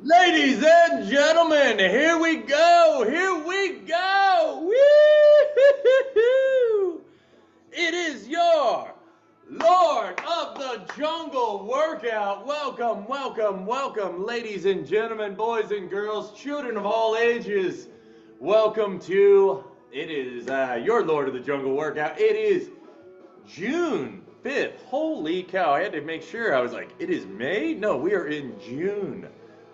Ladies and gentlemen, here we go. Here we go. Woo! It is your Lord of the Jungle workout. Welcome, welcome, welcome, ladies and gentlemen, boys and girls, children of all ages. Welcome to your Lord of the Jungle workout. It is June 5th. Holy cow. I had to make sure. I was like, it is May? No, we are in June.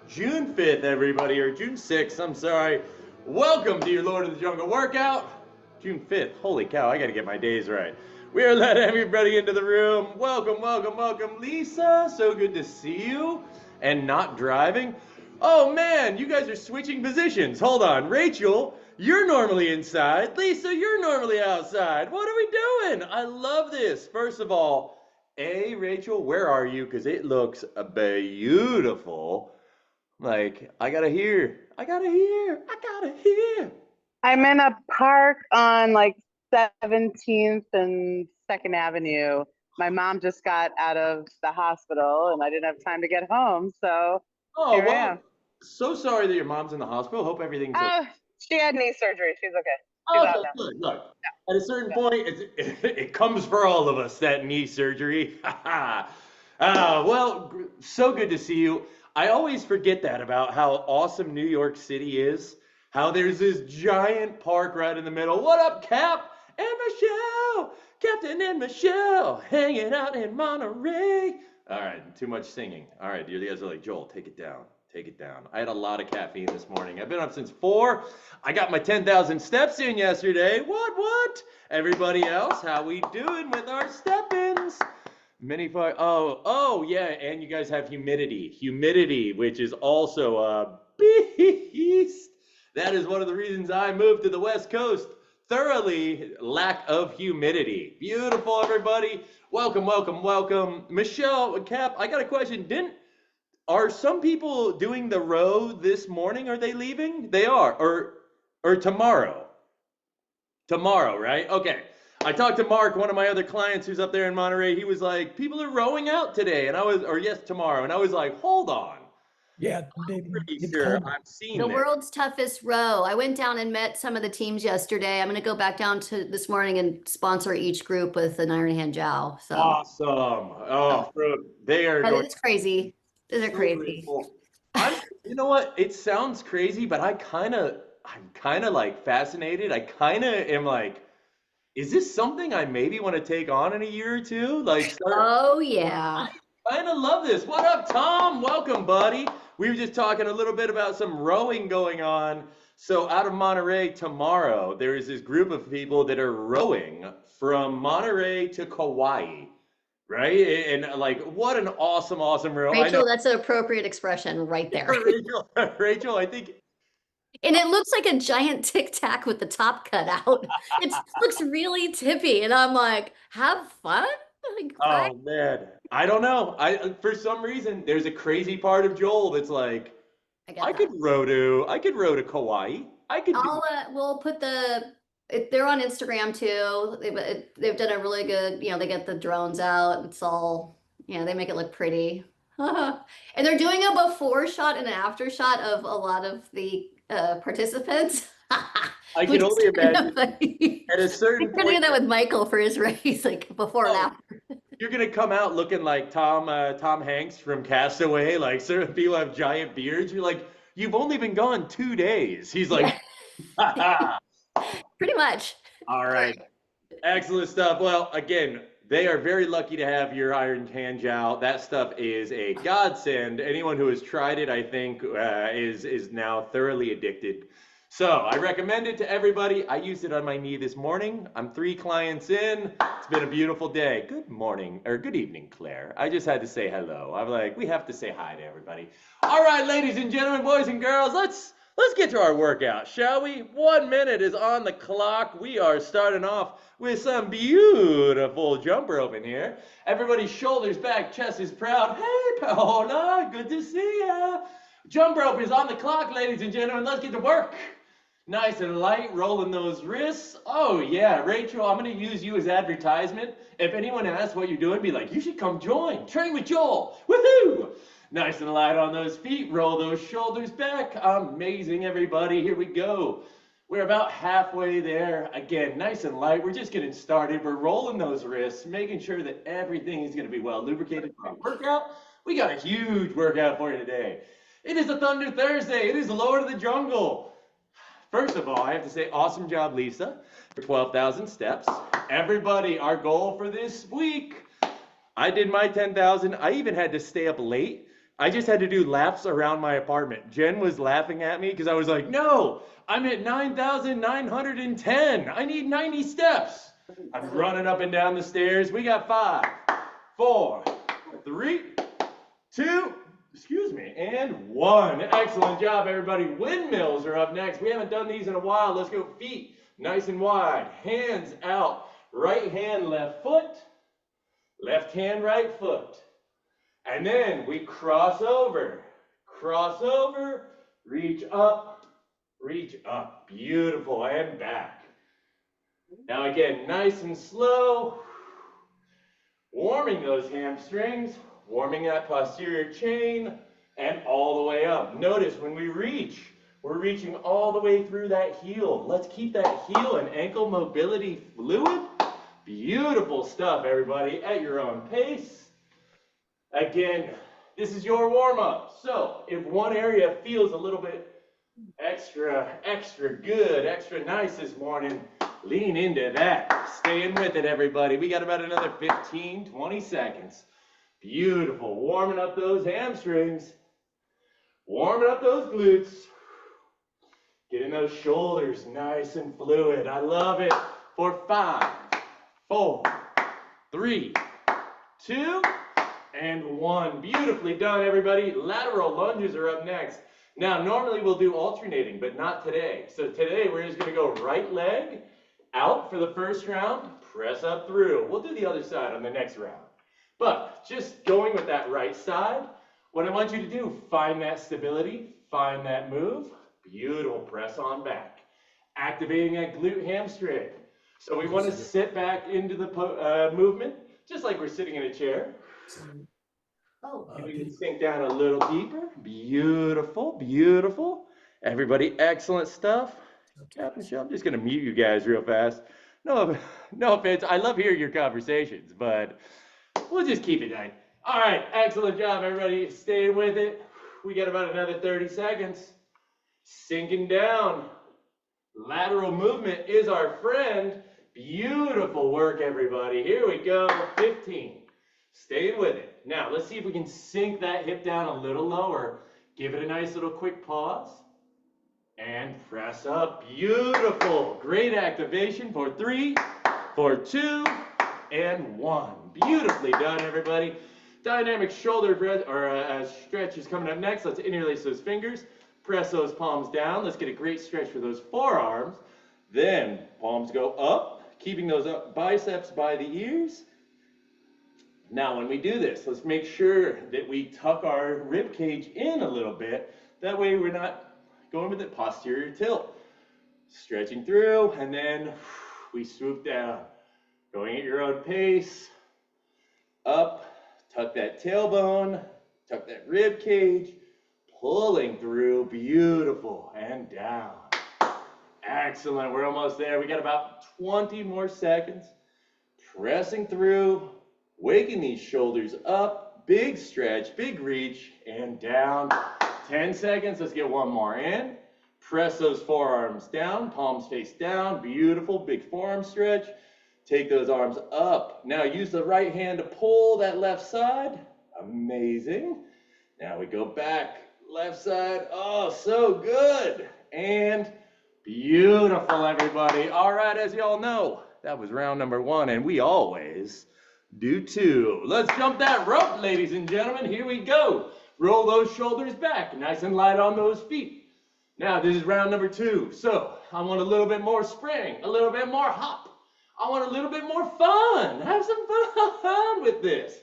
June 5th, everybody, or June 6th, I'm sorry. Welcome to your Lord of the Jungle workout. June 5th. Holy cow, I gotta get my days right. We are letting everybody into the room. Welcome, welcome, welcome. Lisa, so good to see you. And not driving. Oh man, you guys are switching positions. Hold on. Rachel, you're normally inside. Lisa, you're normally outside. What are we doing? I love this. First of all, Rachel, where are you? Because it looks beautiful. Like, I gotta hear. I gotta hear. I gotta hear. I'm in a park on like 17th and 2nd Avenue. My mom just got out of the hospital and I didn't have time to get home. So Oh, here I well, am. so sorry that your mom's in the hospital. Hope everything's okay. She had knee surgery. She's okay. She's out Okay, now. good. Look, Yeah. at a certain Yeah. point, it comes for all of us, that knee surgery. Well, so good to see you. I always forget that about how awesome New York City is. How there's this giant park right in the middle. What up, Cap and Michelle? Captain and Michelle hanging out in Monterey. All right, too much singing. All right, you guys are like, Joel, take it down. Take it down. I had a lot of caffeine this morning. I've been up since 4. I got my 10,000 steps in yesterday. What? Everybody else, how we doing with our step-ins? Mini fire. Oh, yeah, and you guys have humidity, which is also a beast. That is one of the reasons I moved to the West Coast. Thoroughly lack of humidity. Beautiful, everybody. Welcome, welcome, welcome. Michelle, Cap, I got a question. Are some people doing the row this morning? Are they leaving? They are, or tomorrow. Tomorrow, right? Okay. I talked to Mark, one of my other clients who's up there in Monterey. He was like, people are rowing out today. Yes, tomorrow. And I was like, hold on. Yeah, Pretty they sure called. I've seen The this. world's toughest row. I went down and met some of the teams yesterday. I'm going to go back down to this morning and sponsor each group with an Iron Hand Jow. So Awesome. Oh, they are going it's crazy. These are so crazy. grateful. You know what? It sounds crazy, but I'm kind of like fascinated. I kind of am like, is this something I maybe want to take on in a year or two? Like, Oh yeah. kind of love this. What up, Tom? Welcome, buddy. We were just talking a little bit about some rowing going on. So, out of Monterey tomorrow, there is this group of people that are rowing from Monterey to Kauai, right? And like, what an awesome, awesome row. I know, Rachel, that's an appropriate expression right there. Rachel, I think. And it looks like a giant tic tac with the top cut out. It looks really tippy. And I'm like, have fun? Like, Oh man, I don't know. For some reason there's a crazy part of Joel that's like, I get that. I could row to Kauai. I could do. We'll put they're on Instagram too. They've done a really good, they get the drones out. It's all, they make it look pretty. And they're doing a before shot and an after shot of a lot of the participants. I can only imagine at a certain We're gonna do point that with Michael for his race, like before and after. you're gonna come out looking like Tom Hanks from Castaway. Like certain people have giant beards. You're like, you've only been gone 2 days. He's like, Pretty much. all right. Excellent stuff. Well, again, they are very lucky to have your Iron Hand Jowl. That stuff is a godsend. Anyone who has tried it, I think, is now thoroughly addicted. So I recommend it to everybody. I used it on my knee this morning. I'm 3 clients in. It's been a beautiful day. Good morning, or good evening, Claire. I just had to say hello. I'm like, we have to say hi to everybody. All right, ladies and gentlemen, boys and girls, let's get to our workout, shall we? 1 minute is on the clock. We are starting off with some beautiful jump rope in here. Everybody's shoulders back, chest is proud. Hey, Paola, good to see ya. Jump rope is on the clock, ladies and gentlemen. Let's get to work. Nice and light, rolling those wrists. Oh yeah, Rachel, I'm gonna use you as advertisement. If anyone asks what you're doing, be like, you should come join. Train with Joel. Woohoo! Nice and light on those feet. Roll those shoulders back. Amazing, everybody. Here we go. We're about halfway there. Again, nice and light. We're just getting started. We're rolling those wrists, making sure that everything is going to be well lubricated for our workout. We got a huge workout for you today. It is a Thunder Thursday. It is Lord of the Jungle. First of all, I have to say, awesome job, Lisa, for 12,000 steps. Everybody, our goal for this week, I did my 10,000. I even had to stay up late. I just had to do laps around my apartment. Jen was laughing at me because I was like, no, I'm at 9,910. I need 90 steps. I'm running up and down the stairs. We got 5, 4, 3, 2, and 1. Excellent job, everybody. Windmills are up next. We haven't done these in a while. Let's go feet nice and wide. Hands out. Right hand, left foot. Left hand, right foot. And then we cross over, reach up. Beautiful, and back. Now again, nice and slow. Warming those hamstrings, warming that posterior chain, and all the way up. Notice when we reach, we're reaching all the way through that heel. Let's keep that heel and ankle mobility fluid. Beautiful stuff, everybody, at your own pace. Again, this is your warm-up. So if one area feels a little bit extra good, extra nice this morning, lean into that. Staying with it, everybody. We got about another 15, 20 seconds. Beautiful. Warming up those hamstrings. Warming up those glutes. Getting those shoulders nice and fluid. I love it. For 5, 4, 3, 2, and 1. Beautifully done, everybody. Lateral lunges are up next. Now, normally we'll do alternating, but not today. So today we're just going to go right leg out for the first round, press up through. We'll do the other side on the next round. But just going with that right side, what I want you to do, find that stability, find that move. Beautiful. Press on back. Activating that glute hamstring. So we want to sit back into the movement, just like we're sitting in a chair. And we can sink down a little deeper. Beautiful, beautiful. Everybody, excellent stuff. Captain Shell, I'm just going to mute you guys real fast. No offense. I love hearing your conversations, but we'll just keep it nice. All right, excellent job, everybody. Stay with it. We got about another 30 seconds. Sinking down. Lateral movement is our friend. Beautiful work, everybody. Here we go. 15. Stay with it. Now, let's see if we can sink that hip down a little lower. Give it a nice little quick pause. And press up. Beautiful. Great activation for 3, for 2, and 1. Beautifully done, everybody. Dynamic shoulder stretch is coming up next. Let's interlace those fingers. Press those palms down. Let's get a great stretch for those forearms. Then palms go up, keeping those up biceps by the ears. Now, when we do this, let's make sure that we tuck our rib cage in a little bit. That way we're not going with the posterior tilt. Stretching through, and then we swoop down. Going at your own pace. Up, tuck that tailbone, tuck that rib cage, pulling through, beautiful, and down. Excellent, we're almost there. We got about 20 more seconds. Pressing through, waking these shoulders up, big stretch, big reach, and down. 10 seconds, let's get one more in. Press those forearms down, palms face down, beautiful, big forearm stretch. Take those arms up. Now use the right hand to pull that left side. Amazing. Now we go back, left side. Oh, so good. And beautiful, everybody. All right, as you all know, that was round number 1, and we always do 2. Let's jump that rope, ladies and gentlemen. Here we go. Roll those shoulders back, nice and light on those feet. Now, this is round number 2. So I want a little bit more spring, a little bit more hop. I want a little bit more fun. Have some fun with this.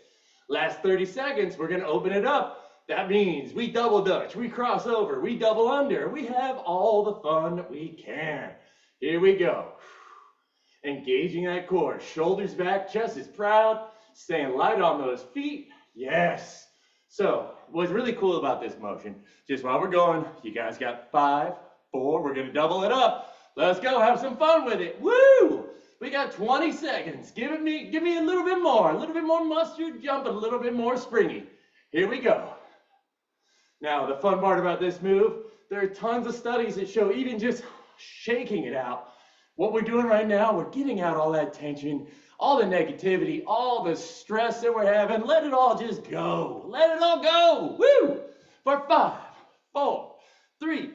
Last 30 seconds, we're going to open it up. That means we double dutch, we cross over, we double under. We have all the fun we can. Here we go. Engaging that core. Shoulders back, chest is proud. Staying light on those feet. Yes. So what's really cool about this motion, just while we're going, you guys got 5, 4, we're gonna double it up. Let's go, have some fun with it. Woo! We got 20 seconds. Give me a little bit more mustard, jump a little bit more springy. Here we go. Now, the fun part about this move, there are tons of studies that show even just shaking it out. What we're doing right now, we're getting out all that tension, all the negativity, all the stress that we're having. Let it all just go. Let it all go. Woo! For 5, 4, 3,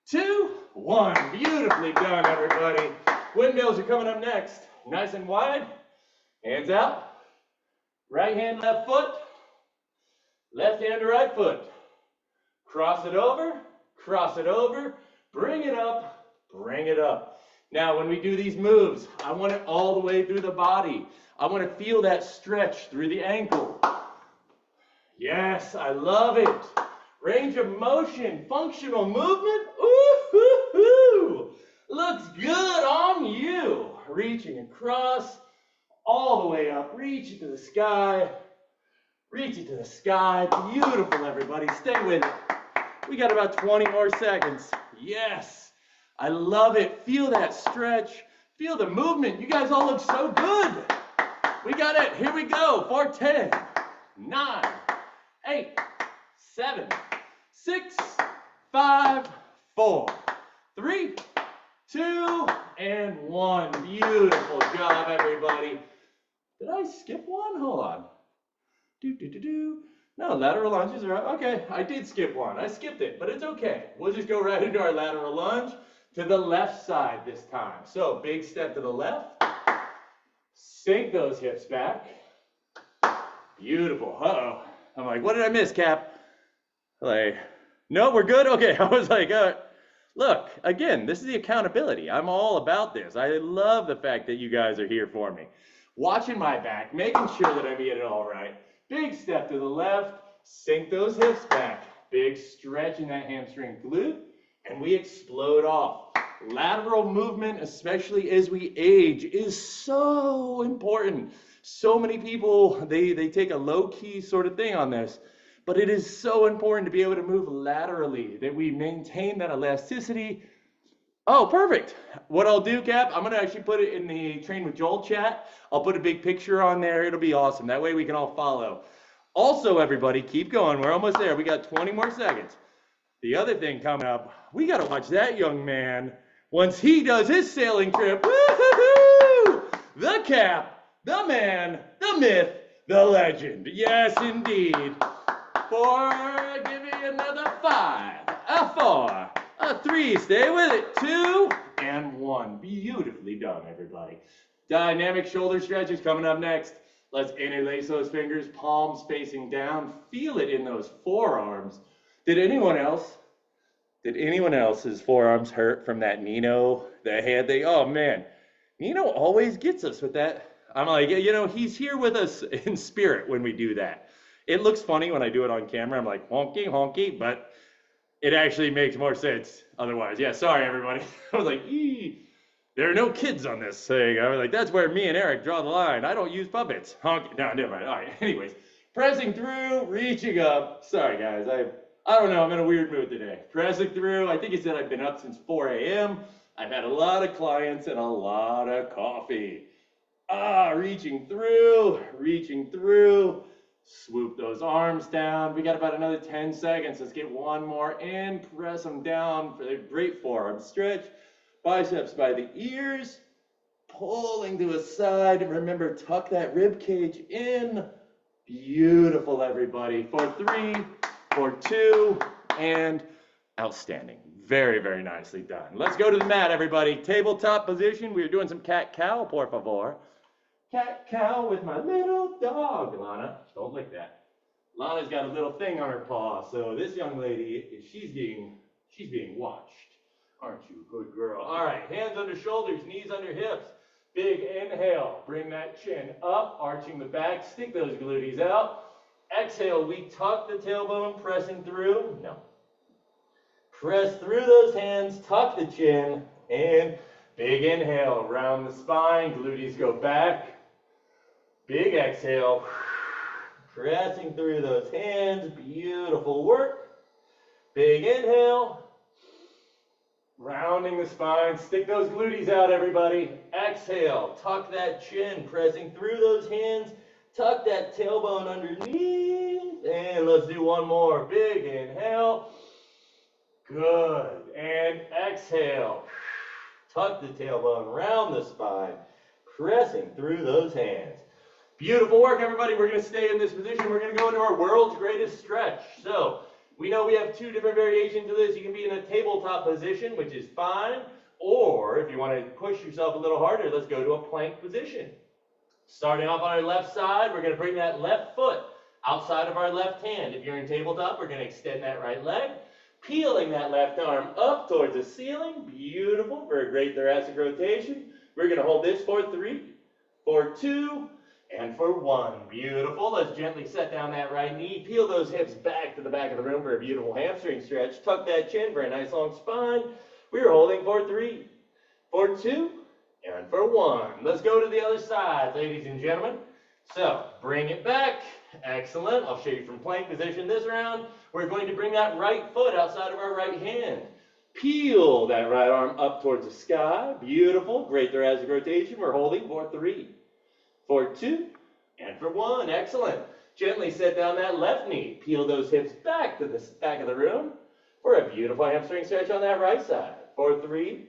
2, 1. Beautifully done, everybody. Windmills are coming up next. Nice and wide. Hands out. Right hand, left foot. Left hand to right foot. Cross it over. Cross it over. Bring it up. Bring it up. Now, when we do these moves, I want it all the way through the body. I want to feel that stretch through the ankle. Yes, I love it. Range of motion, functional movement. Ooh, looks good on you. Reaching across, all the way up. Reach it to the sky. Reach it to the sky. Beautiful, everybody. Stay with it. We got about 20 more seconds. Yes. I love it. Feel that stretch. Feel the movement. You guys all look so good. We got it. Here we go. For 10, 9, 8, 7, 6, 5, 4, 3, 2, and 1. Beautiful job, everybody. Did I skip one? Hold on. No, lateral lunges are okay. I did skip one. I skipped it, but it's okay. We'll just go right into our lateral lunge to the left side this time. So big step to the left. Sink those hips back. Beautiful. Uh-oh. I'm like, what did I miss, Cap? Like, no, we're good? Okay. I was like, look, again, this is the accountability. I'm all about this. I love the fact that you guys are here for me. Watching my back, making sure that I'm getting it all right. Big step to the left, sink those hips back. Big stretch in that hamstring glute, and we explode off. Lateral movement, especially as we age, is so important. So many people, they take a low-key sort of thing on this, but it is so important to be able to move laterally, that we maintain that elasticity. Oh, perfect. What I'll do, Cap, I'm going to actually put it in the Train with Joel chat. I'll put a big picture on there. It'll be awesome. That way we can all follow. Also, everybody, keep going. We're almost there. We got 20 more seconds. The other thing coming up, we got to watch that young man once he does his sailing trip. Woo-hoo-hoo! The Cap, the man, the myth, the legend. Yes, indeed. Give me another 5, a 4, a 3, stay with it, 2, and 1. Beautifully done, everybody. Dynamic shoulder stretches coming up next. Let's interlace those fingers, palms facing down. Feel it in those forearms. Did anyone else's forearms hurt from that Nino, the hand thing? Oh man, Nino always gets us with that. I'm like, you know, he's here with us in spirit when we do that. It looks funny when I do it on camera. I'm like, honky, honky, but it actually makes more sense otherwise. Yeah, sorry, everybody. I was like, there are no kids on this thing. I was like, that's where me and Eric draw the line. I don't use puppets. Honky. No, never mind. All right, anyways. Pressing through, reaching up. Sorry, guys. I don't know. I'm in a weird mood today. Pressing through. I think it said I've been up since 4 a.m. I've had a lot of clients and a lot of coffee. Reaching through, reaching through. Swoop those arms down. We got about another 10 seconds. Let's get one more in. Press them down for the great forearm stretch. Biceps by the ears. Pulling to a side. Remember, tuck that rib cage in. Beautiful, everybody. For 3, for 2, and outstanding. Very, very nicely done. Let's go to the mat, everybody. Tabletop position. We're doing some cat-cow, por favor. Cat-cow with my little dog, Lana. Don't lick that. Lana's got a little thing on her paw, so this young lady, she's being watched. Aren't you a good girl? All right, hands under shoulders, knees under hips. Big inhale, bring that chin up, arching the back, stick those glutes out. Exhale, we tuck the tailbone, pressing through. No. Press through those hands, tuck the chin, and big inhale, round the spine, glutes go back. Big exhale. Pressing through those hands. Beautiful work. Big inhale. Rounding the spine. Stick those glutes out, everybody. Exhale. Tuck that chin. Pressing through those hands. Tuck that tailbone underneath. And let's do one more. Big inhale. Good. And exhale. Tuck the tailbone, round the spine, pressing through those hands. Beautiful work, everybody. We're going to stay in this position. We're going to go into our world's greatest stretch. So we know we have two different variations of this. You can be in a tabletop position, which is fine. Or if you want to push yourself a little harder, let's go to a plank position. Starting off on our left side, we're going to bring that left foot outside of our left hand. If you're in tabletop, we're going to extend that right leg. Peeling that left arm up towards the ceiling. Beautiful for a great thoracic rotation. We're going to hold this for 3, for 2, and for 1. Beautiful. Let's gently set down that right knee. Peel those hips back to the back of the room for a beautiful hamstring stretch. Tuck that chin for a nice long spine. We're holding for 3, for 2, and for 1. Let's go to the other side, ladies and gentlemen. So, bring it back. Excellent. I'll show you from plank position this round. We're going to bring that right foot outside of our right hand. Peel that right arm up towards the sky. Beautiful. Great thoracic rotation. We're holding for 3, for 2, and for 1. Excellent. Gently set down that left knee. Peel those hips back to the back of the room for a beautiful hamstring stretch on that right side. For 3,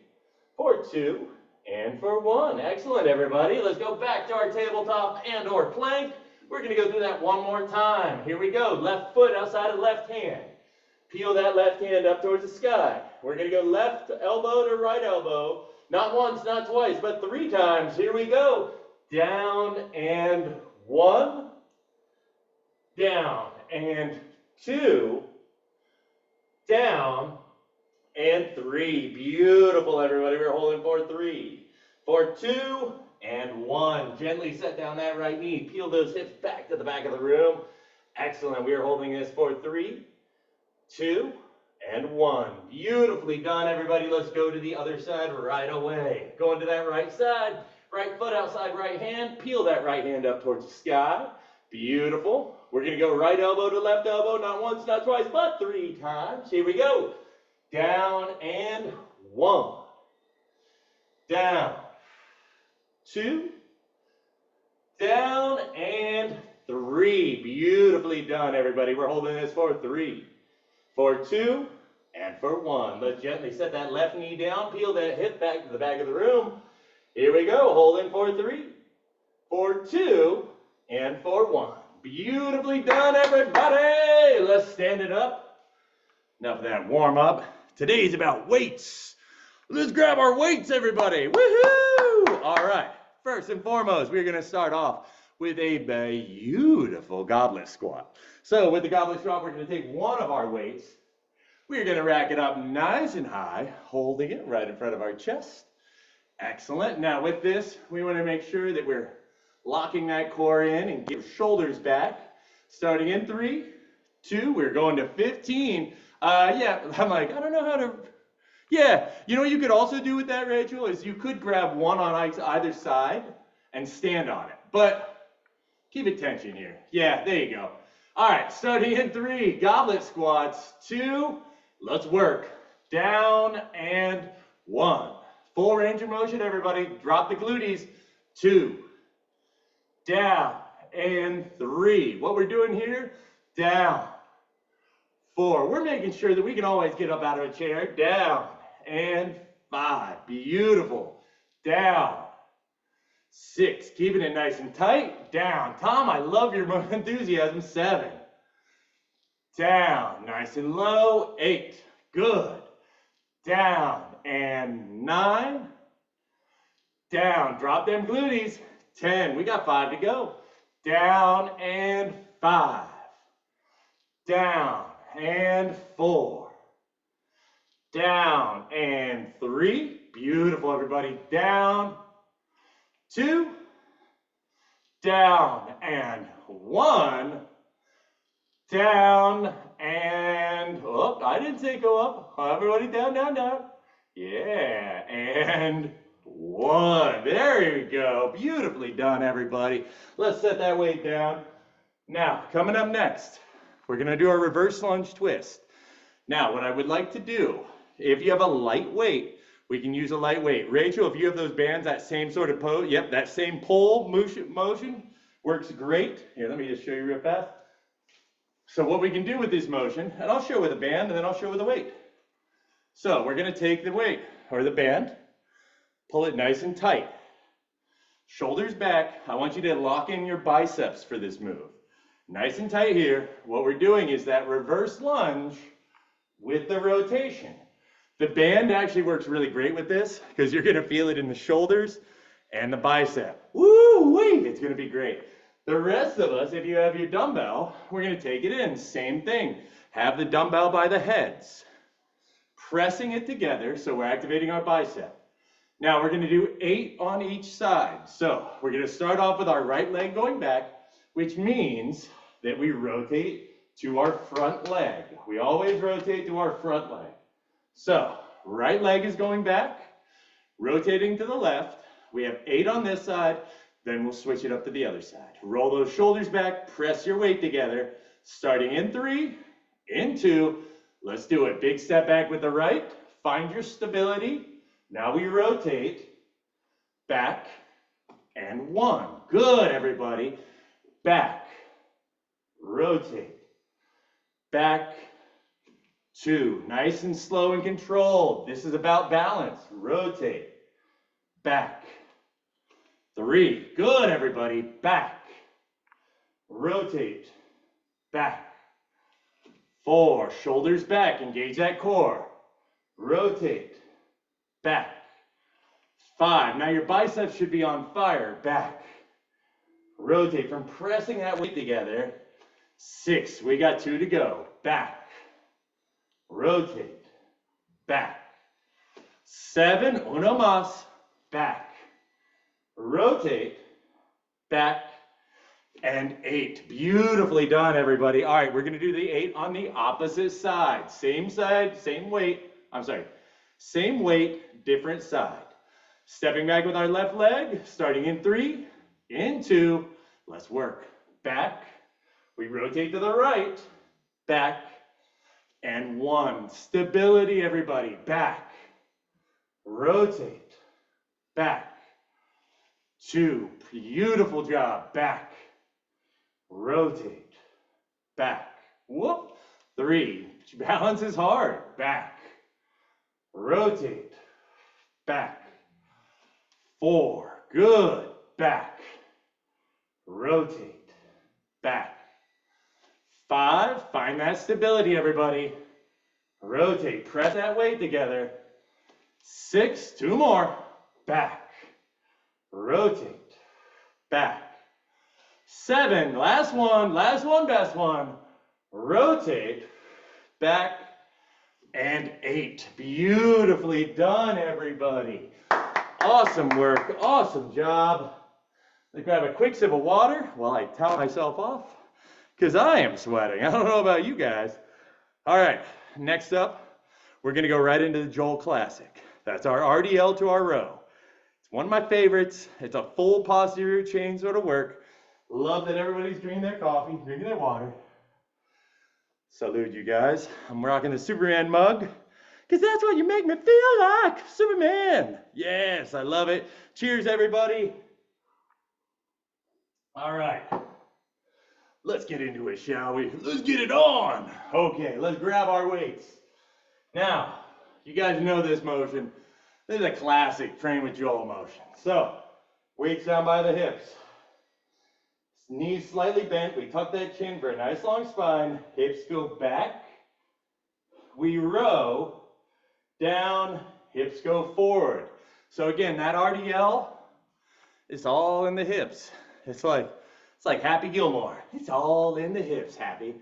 for 2, and for 1. Excellent, everybody. Let's go back to our tabletop and or plank. We're going to go through that one more time. Here we go. Left foot outside of left hand. Peel that left hand up towards the sky. We're going to go left elbow to right elbow. Not once, not twice, but 3 times. Here we go. Down and 1. Down and 2. Down and 3. Beautiful, everybody. We're holding for 3, for 2, and 1. Gently set down that right knee. Peel those hips back to the back of the room. Excellent. We are holding this for 3, 2, and 1. Beautifully done, everybody. Let's go to the other side right away. Going to that right side. Right foot outside right hand. Peel that right hand up towards the sky. Beautiful. We're going to go right elbow to left elbow. Not once, not twice, but 3 times. Here we go. Down and 1. Down. 2. Down and 3. Beautifully done, everybody. We're holding this for 3, for 2, and for 1. Let's gently set that left knee down. Peel that hip back to the back of the room. Here we go. Holding for 3, for 2, and for 1. Beautifully done, everybody. Let's stand it up. Enough of that warm up. Today's about weights. Let's grab our weights, everybody. Woohoo! All right. First and foremost, we're going to start off with a beautiful goblet squat. So with the goblet squat, we're going to take one of our weights. We're going to rack it up nice and high, holding it right in front of our chest. Excellent. Now with this, we want to make sure that we're locking that core in and get shoulders back. Starting in 3, 2, we're going to 15. Yeah, I'm like, I don't know how to... Yeah, you know what you could also do with that, Rachel, is you could grab one on either side and stand on it. But keep it tension here. Yeah, there you go. All right, starting in 3, goblet squats. 2, let's work. Down and 1. Full range of motion, everybody. Drop the glutes. 2. Down and 3. What we're doing here, down. 4. We're making sure that we can always get up out of a chair. Down and 5. Beautiful. Down. 6. Keeping it nice and tight. Down. Tom, I love your enthusiasm. 7. Down. Nice and low. 8. Good. Down and 9. Down. Drop them glutes. 10. We got 5 to go. Down and 5. Down and 4. Down and 3. Beautiful, everybody. Down. 2. Down and 1. Down and, oh, I didn't say go up. Everybody down, down, down. Yeah, and 1. There you go. Beautifully done, everybody. Let's set that weight down. Now, coming up next, we're gonna do our reverse lunge twist. Now, what I would like to do, if you have a light weight, we can use a light weight. Rachel, if you have those bands, that same sort of pose, yep, that same pull motion works great. Here, let me just show you real fast. So what we can do with this motion, and I'll show with a band and then I'll show with a weight. So we're gonna take the weight or the band, pull it nice and tight. Shoulders back. I want you to lock in your biceps for this move. Nice and tight here. What we're doing is that reverse lunge with the rotation. The band actually works really great with this because you're gonna feel it in the shoulders and the bicep. Woo-wee, it's gonna be great. The rest of us, if you have your dumbbell, we're gonna take it in, same thing. Have the dumbbell by the heads, pressing it together so we're activating our bicep. Now we're gonna do 8 on each side. So we're gonna start off with our right leg going back, which means that we rotate to our front leg. We always rotate to our front leg. So right leg is going back, rotating to the left. We have 8 on this side, then we'll switch it up to the other side. Roll those shoulders back, press your weight together, starting in 3, in 2. Let's do it. Big step back with the right, find your stability. Now we rotate, back, and 1. Good, everybody. Back, rotate, back, 2. Nice and slow and controlled. This is about balance. Rotate, back, 3. Good, everybody. Back, rotate, back, 4. Shoulders back. Engage that core. Rotate, back, 5. Now your biceps should be on fire. Back, rotate from pressing that weight together. 6. We got 2 to go. Back, rotate, back. 7. Uno mas. Back, rotate, back, and 8. Beautifully done, everybody. All right, we're going to do the 8 on the opposite side. Same side, same weight. I'm sorry. Same weight, different side. Stepping back with our left leg, starting in 3, in 2. Let's work. Back. We rotate to the right. Back. And 1. Stability, everybody. Back. Rotate. Back. 2. Beautiful job. Back. Rotate. Back. Whoop. 3. Balance is hard. Back. Rotate. Back. 4. Good. Back. Rotate. Back. 5. Find that stability, everybody. Rotate. Press that weight together. 6. 2 more. Back. Rotate. Back. 7. Last one, best one. Rotate. Back. And 8. Beautifully done, everybody. Awesome work. Awesome job. Let's grab a quick sip of water while I towel myself off, because I am sweating. I don't know about you guys. All right, next up, we're going to go right into the Joel Classic. That's our RDL to our row. It's one of my favorites. It's a full posterior chain sort of work. Love that everybody's drinking their coffee, drinking their water. Salute, you guys. I'm rocking the Superman mug, because that's what you make me feel like, Superman. Yes, I love it. Cheers, everybody. All right, let's get into it, shall we? Let's get it on. Okay, let's grab our weights. Now, you guys know this motion. This is a classic train with Joel motion. So, weights down by the hips. Knees slightly bent. We tuck that chin for a nice long spine. Hips go back. We row down. Hips go forward. So again, that RDL is all in the hips. It's like Happy Gilmore. It's all in the hips, Happy.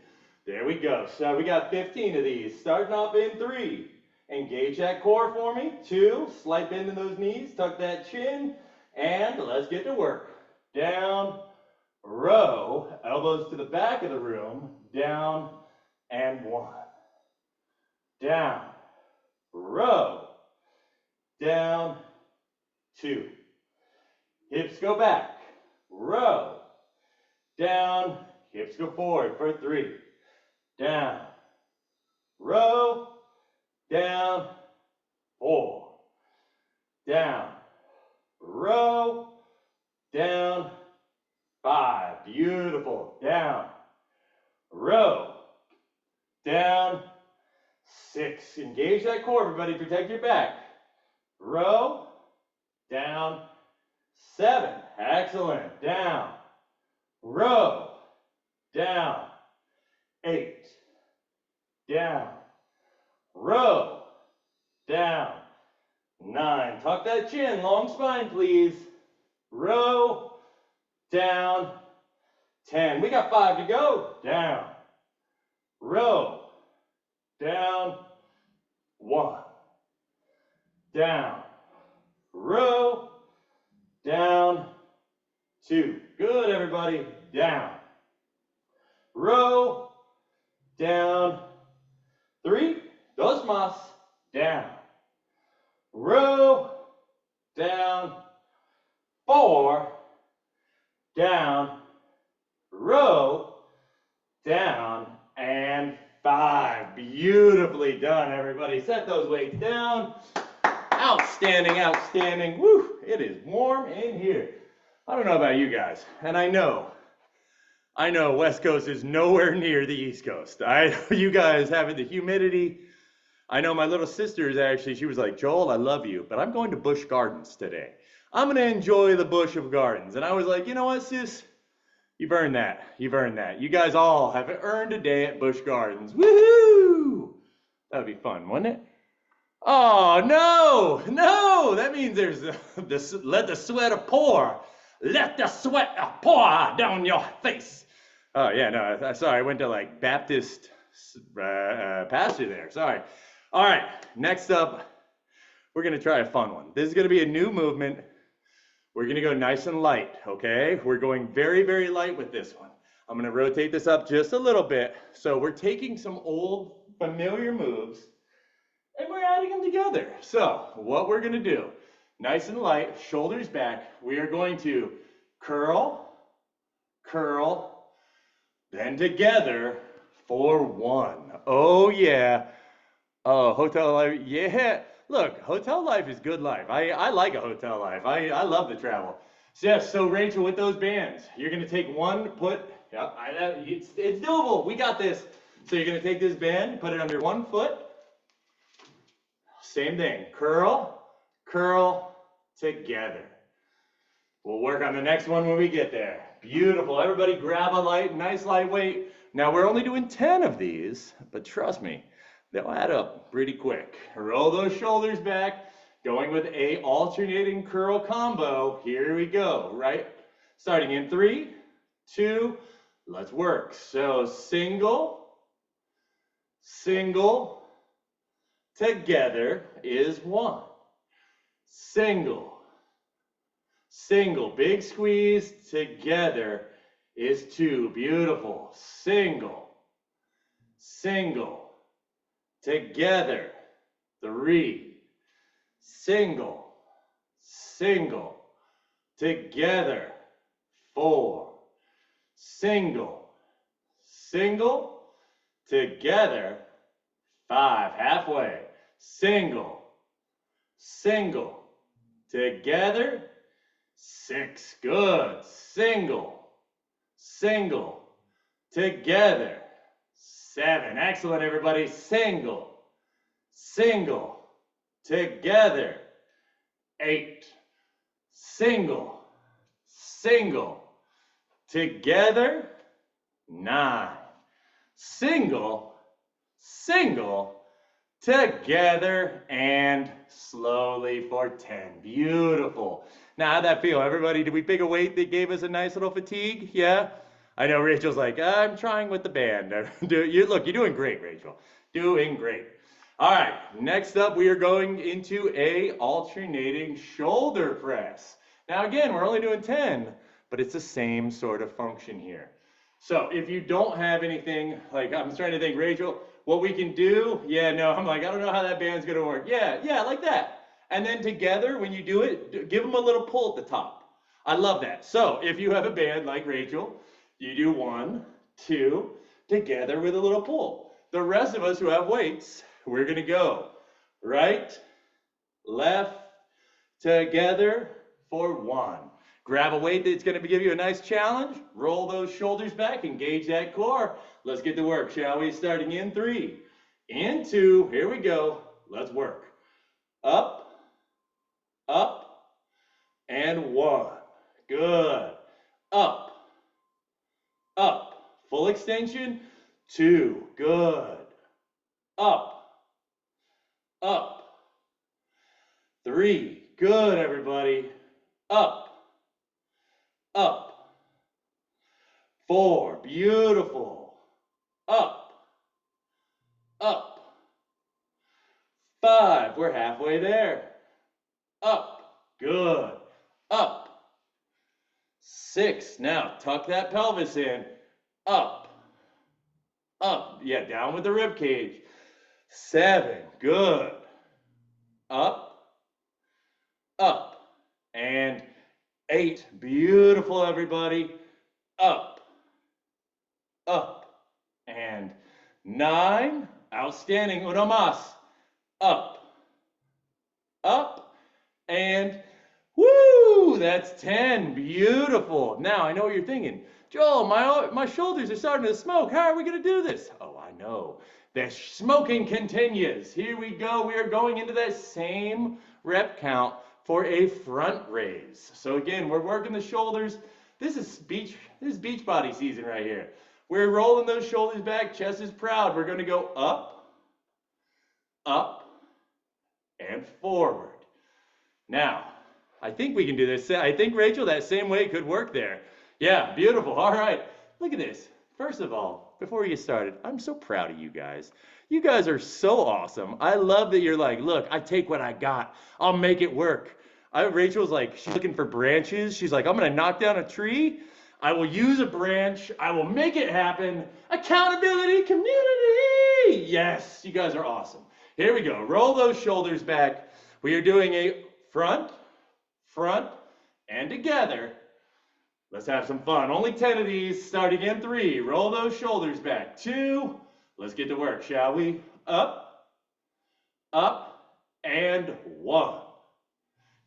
There we go. So we got 15 of these. Starting off in 3. Engage that core for me. 2. Slight bend in those knees. Tuck that chin. And let's get to work. Down. Row. Elbows to the back of the room. Down. And 1. Down. Row. Down. 2. Hips go back. Row, down, Hips go forward for 3. Down. Row. Down. 4. Down. Row. Down. 5. Beautiful. Down. Row. Down. 6. Engage that core, everybody. Protect your back. Row. Down. 7. Excellent. Down. Row. Down. 8. Down. Row. Down. 9. Tuck that chin. Long spine, please. Row. Down. 10. We got 5 to go. Down. Row. Down. 1. Down. Row. Down. 2. Good, everybody. Down. Row. Down. 3. Dos más. Down. Row. Down. 4. Down. Row. Down. And 5. Beautifully done, everybody. Set those weights down. Outstanding, outstanding. Woo, it is warm in here. I don't know about you guys, and I know West Coast is nowhere near the East Coast. I know you guys having the humidity. I know my little sister is actually, she was like, Joel, I love you, but I'm going to Busch Gardens today. I'm going to enjoy the Busch of Gardens. And I was like, you know what, sis? You've earned that. You've earned that. You guys all have earned a day at Busch Gardens. Woohoo! That would be fun, wouldn't it? Oh, no. That means there's let the sweat pour. Let the sweat pour down your face. Oh, yeah, no, sorry. I went to like Baptist pastor there. Sorry. All right, next up, we're going to try a fun one. This is going to be a new movement. We're going to go nice and light, okay? We're going very, very light with this one. I'm going to rotate this up just a little bit. So we're taking some old familiar moves and we're adding them together. So what we're going to do, nice and light, shoulders back. We are going to curl, curl, then together for 1. Oh, yeah. Oh, hotel life. Yeah. Look, hotel life is good life. I like a hotel life. I love to travel. So, yes, so Rachel, with those bands, you're going to take one, it's doable. We got this. So you're going to take this band, put it under one foot. Same thing. Curl, curl, together. We'll work on the next one when we get there. Beautiful. Everybody grab a nice lightweight. Now we're only doing 10 of these, but trust me, they'll add up pretty quick. Roll those shoulders back, going with a alternating curl combo. Here we go, right? Starting in 3, 2, let's work. So single, single, together is 1. Single, single, big squeeze, together is 2. Beautiful. Single, single, together, 3. Single, single, together, 4. Single, single, together, 5. Halfway. Single, single, together, 6. Good. Single, single, together, 7. Excellent, everybody. Single, single, together, 8. Single, single, together, 9. Single, single, together, and slowly for 10. Beautiful. Now, how'd that feel? Everybody, did we pick a weight that gave us a nice little fatigue? Yeah? I know Rachel's like, I'm trying with the band. Look, you're doing great, Rachel. Doing great. All right, next up, we are going into a alternating shoulder press. Now, again, we're only doing 10, but it's the same sort of function here. So if you don't have anything, like I'm trying to think, Rachel, what we can do, I'm like, I don't know how that band's gonna work. Yeah, like that. And then together, when you do it, give them a little pull at the top. I love that. So if you have a band like Rachel, you do 1, 2, together with a little pull. The rest of us who have weights, we're gonna go right, left, together for 1. Grab a weight that's gonna give you a nice challenge. Roll those shoulders back, engage that core. Let's get to work, shall we? Starting in 3, in 2, here we go. Let's work. Up, up, and 1. Good. Up, up. Full extension. 2. Good. Up, up. 3. Good, everybody. Up, up. 4. Beautiful. Up, up. 5. We're halfway there. Up. Good. Up. 6. Now tuck that pelvis in. Up. Up. Yeah, down with the rib cage. 7. Good. Up. Up. And 8. Beautiful, everybody. Up. Up. And 9. Outstanding. Uno más. Up. Up. And woo! That's 10. Beautiful. Now, I know what you're thinking. Joel, my shoulders are starting to smoke. How are we going to do this? Oh, I know. The smoking continues. Here we go. We are going into that same rep count for a front raise. So again, we're working the shoulders. This is beach body season right here. We're rolling those shoulders back. Chest is proud. We're going to go up, up, and forward. Now, I think we can do this. I think, Rachel, that same way could work there. Yeah, beautiful. All right. Look at this. First of all, before we get started, I'm so proud of you guys. You guys are so awesome. I love that you're like, look, I take what I got. I'll make it work. Rachel's like, she's looking for branches. She's like, I'm going to knock down a tree. I will use a branch. I will make it happen. Accountability, community. Yes, you guys are awesome. Here we go. Roll those shoulders back. We are doing a front, front, and together. Let's have some fun. Only 10 of these, starting in 3. Roll those shoulders back. 2. Let's get to work, shall we? Up, up, and 1.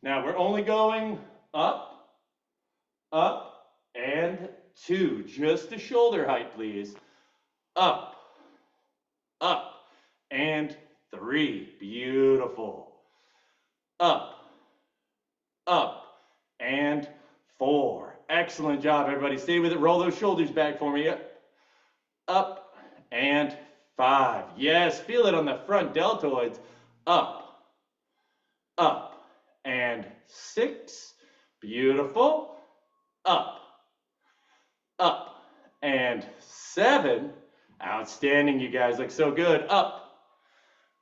Now we're only going up, up, and 2. Just the shoulder height, please. Up, up, and 3. Beautiful. Up, up, and 4. Excellent job, everybody. Stay with it. Roll those shoulders back for me. Up, and 5. Yes, feel it on the front deltoids. Up, up, and 6. Beautiful. Up, up, and 7. Outstanding, you guys look so good. Up,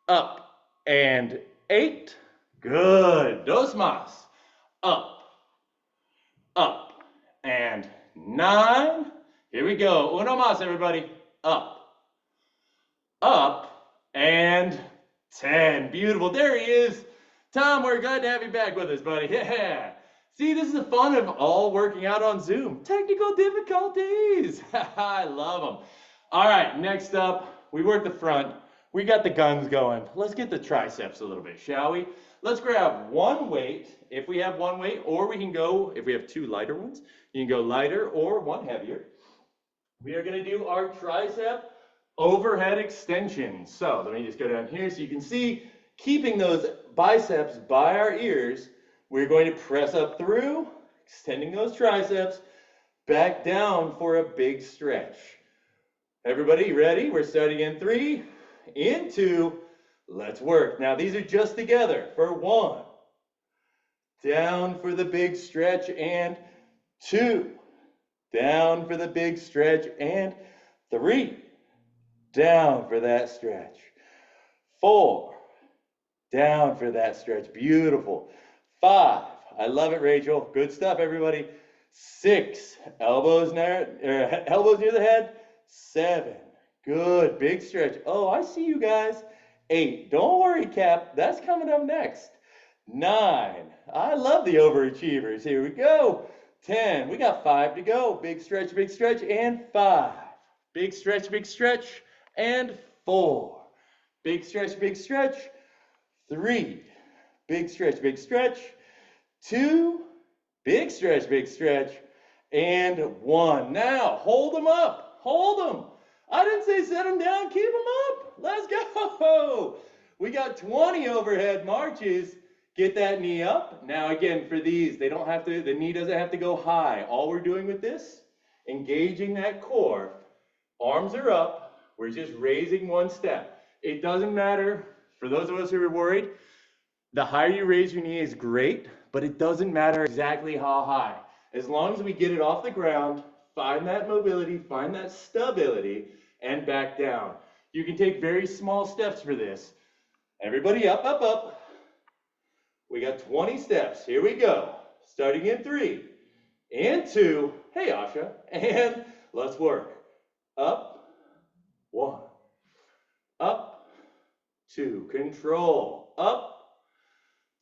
up, and 8. Good. Dos más. Up, up, and 9. Here we go. Uno más, everybody. Up, up, and 10. Beautiful. There he is. Tom, we're glad to have you back with us, buddy. Yeah. See, this is the fun of all working out on Zoom. Technical difficulties. I love them. All right, next up, we work the front. We got the guns going. Let's get the triceps a little bit, shall we? Let's grab one weight, if we have one weight, or we can go, if we have 2 lighter ones, you can go lighter or one heavier. We are going to do our tricep overhead extension. So let me just go down here so you can see, keeping those biceps by our ears, we're going to press up through, extending those triceps, back down for a big stretch. Everybody ready? We're starting in 3, in 2, let's work. Now these are just together for 1, down for the big stretch, and 2, down for the big stretch, and 3, down for that stretch, 4, down for that stretch. Beautiful. 5, I love it, Rachel. Good stuff, everybody. 6, elbows near the head. 7, good, big stretch. Oh, I see you guys. 8, don't worry, Cap, that's coming up next. 9, I love the overachievers. Here we go. 10, we got 5 to go. Big stretch, and 5. big stretch, and 4. Big stretch, 3. Big stretch, 2. Big stretch, and 1. Now, hold them up, hold them. I didn't say set them down, keep them up. Let's go. We got 20 overhead marches. Get that knee up. Now again, for these, they don't have to, the knee doesn't have to go high. All we're doing with this, engaging that core, arms are up, we're just raising one step. It doesn't matter, for those of us who are worried, the higher you raise your knee is great, but it doesn't matter exactly how high. As long as we get it off the ground, find that mobility, find that stability, and back down. You can take very small steps for this. Everybody up, up, up. We got 20 steps. Here we go. Starting in 3 and 2. Hey, Asha. And let's work. Up, 1. Up, 2. Control. Up,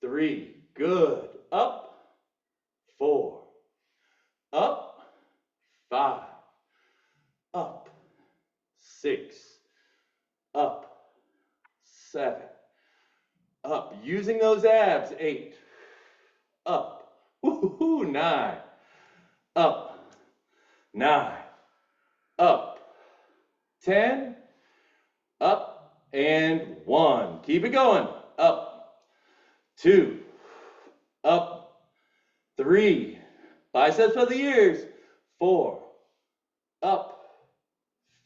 3. Good. Up, 4. Up, 5. Up, 6. Up, 7. Up, using those abs, 8. Up, 9. Up, 9. Up, 10. Up, and 1. Keep it going. Up, 2. Up, 3. Biceps for the ears. 4. Up,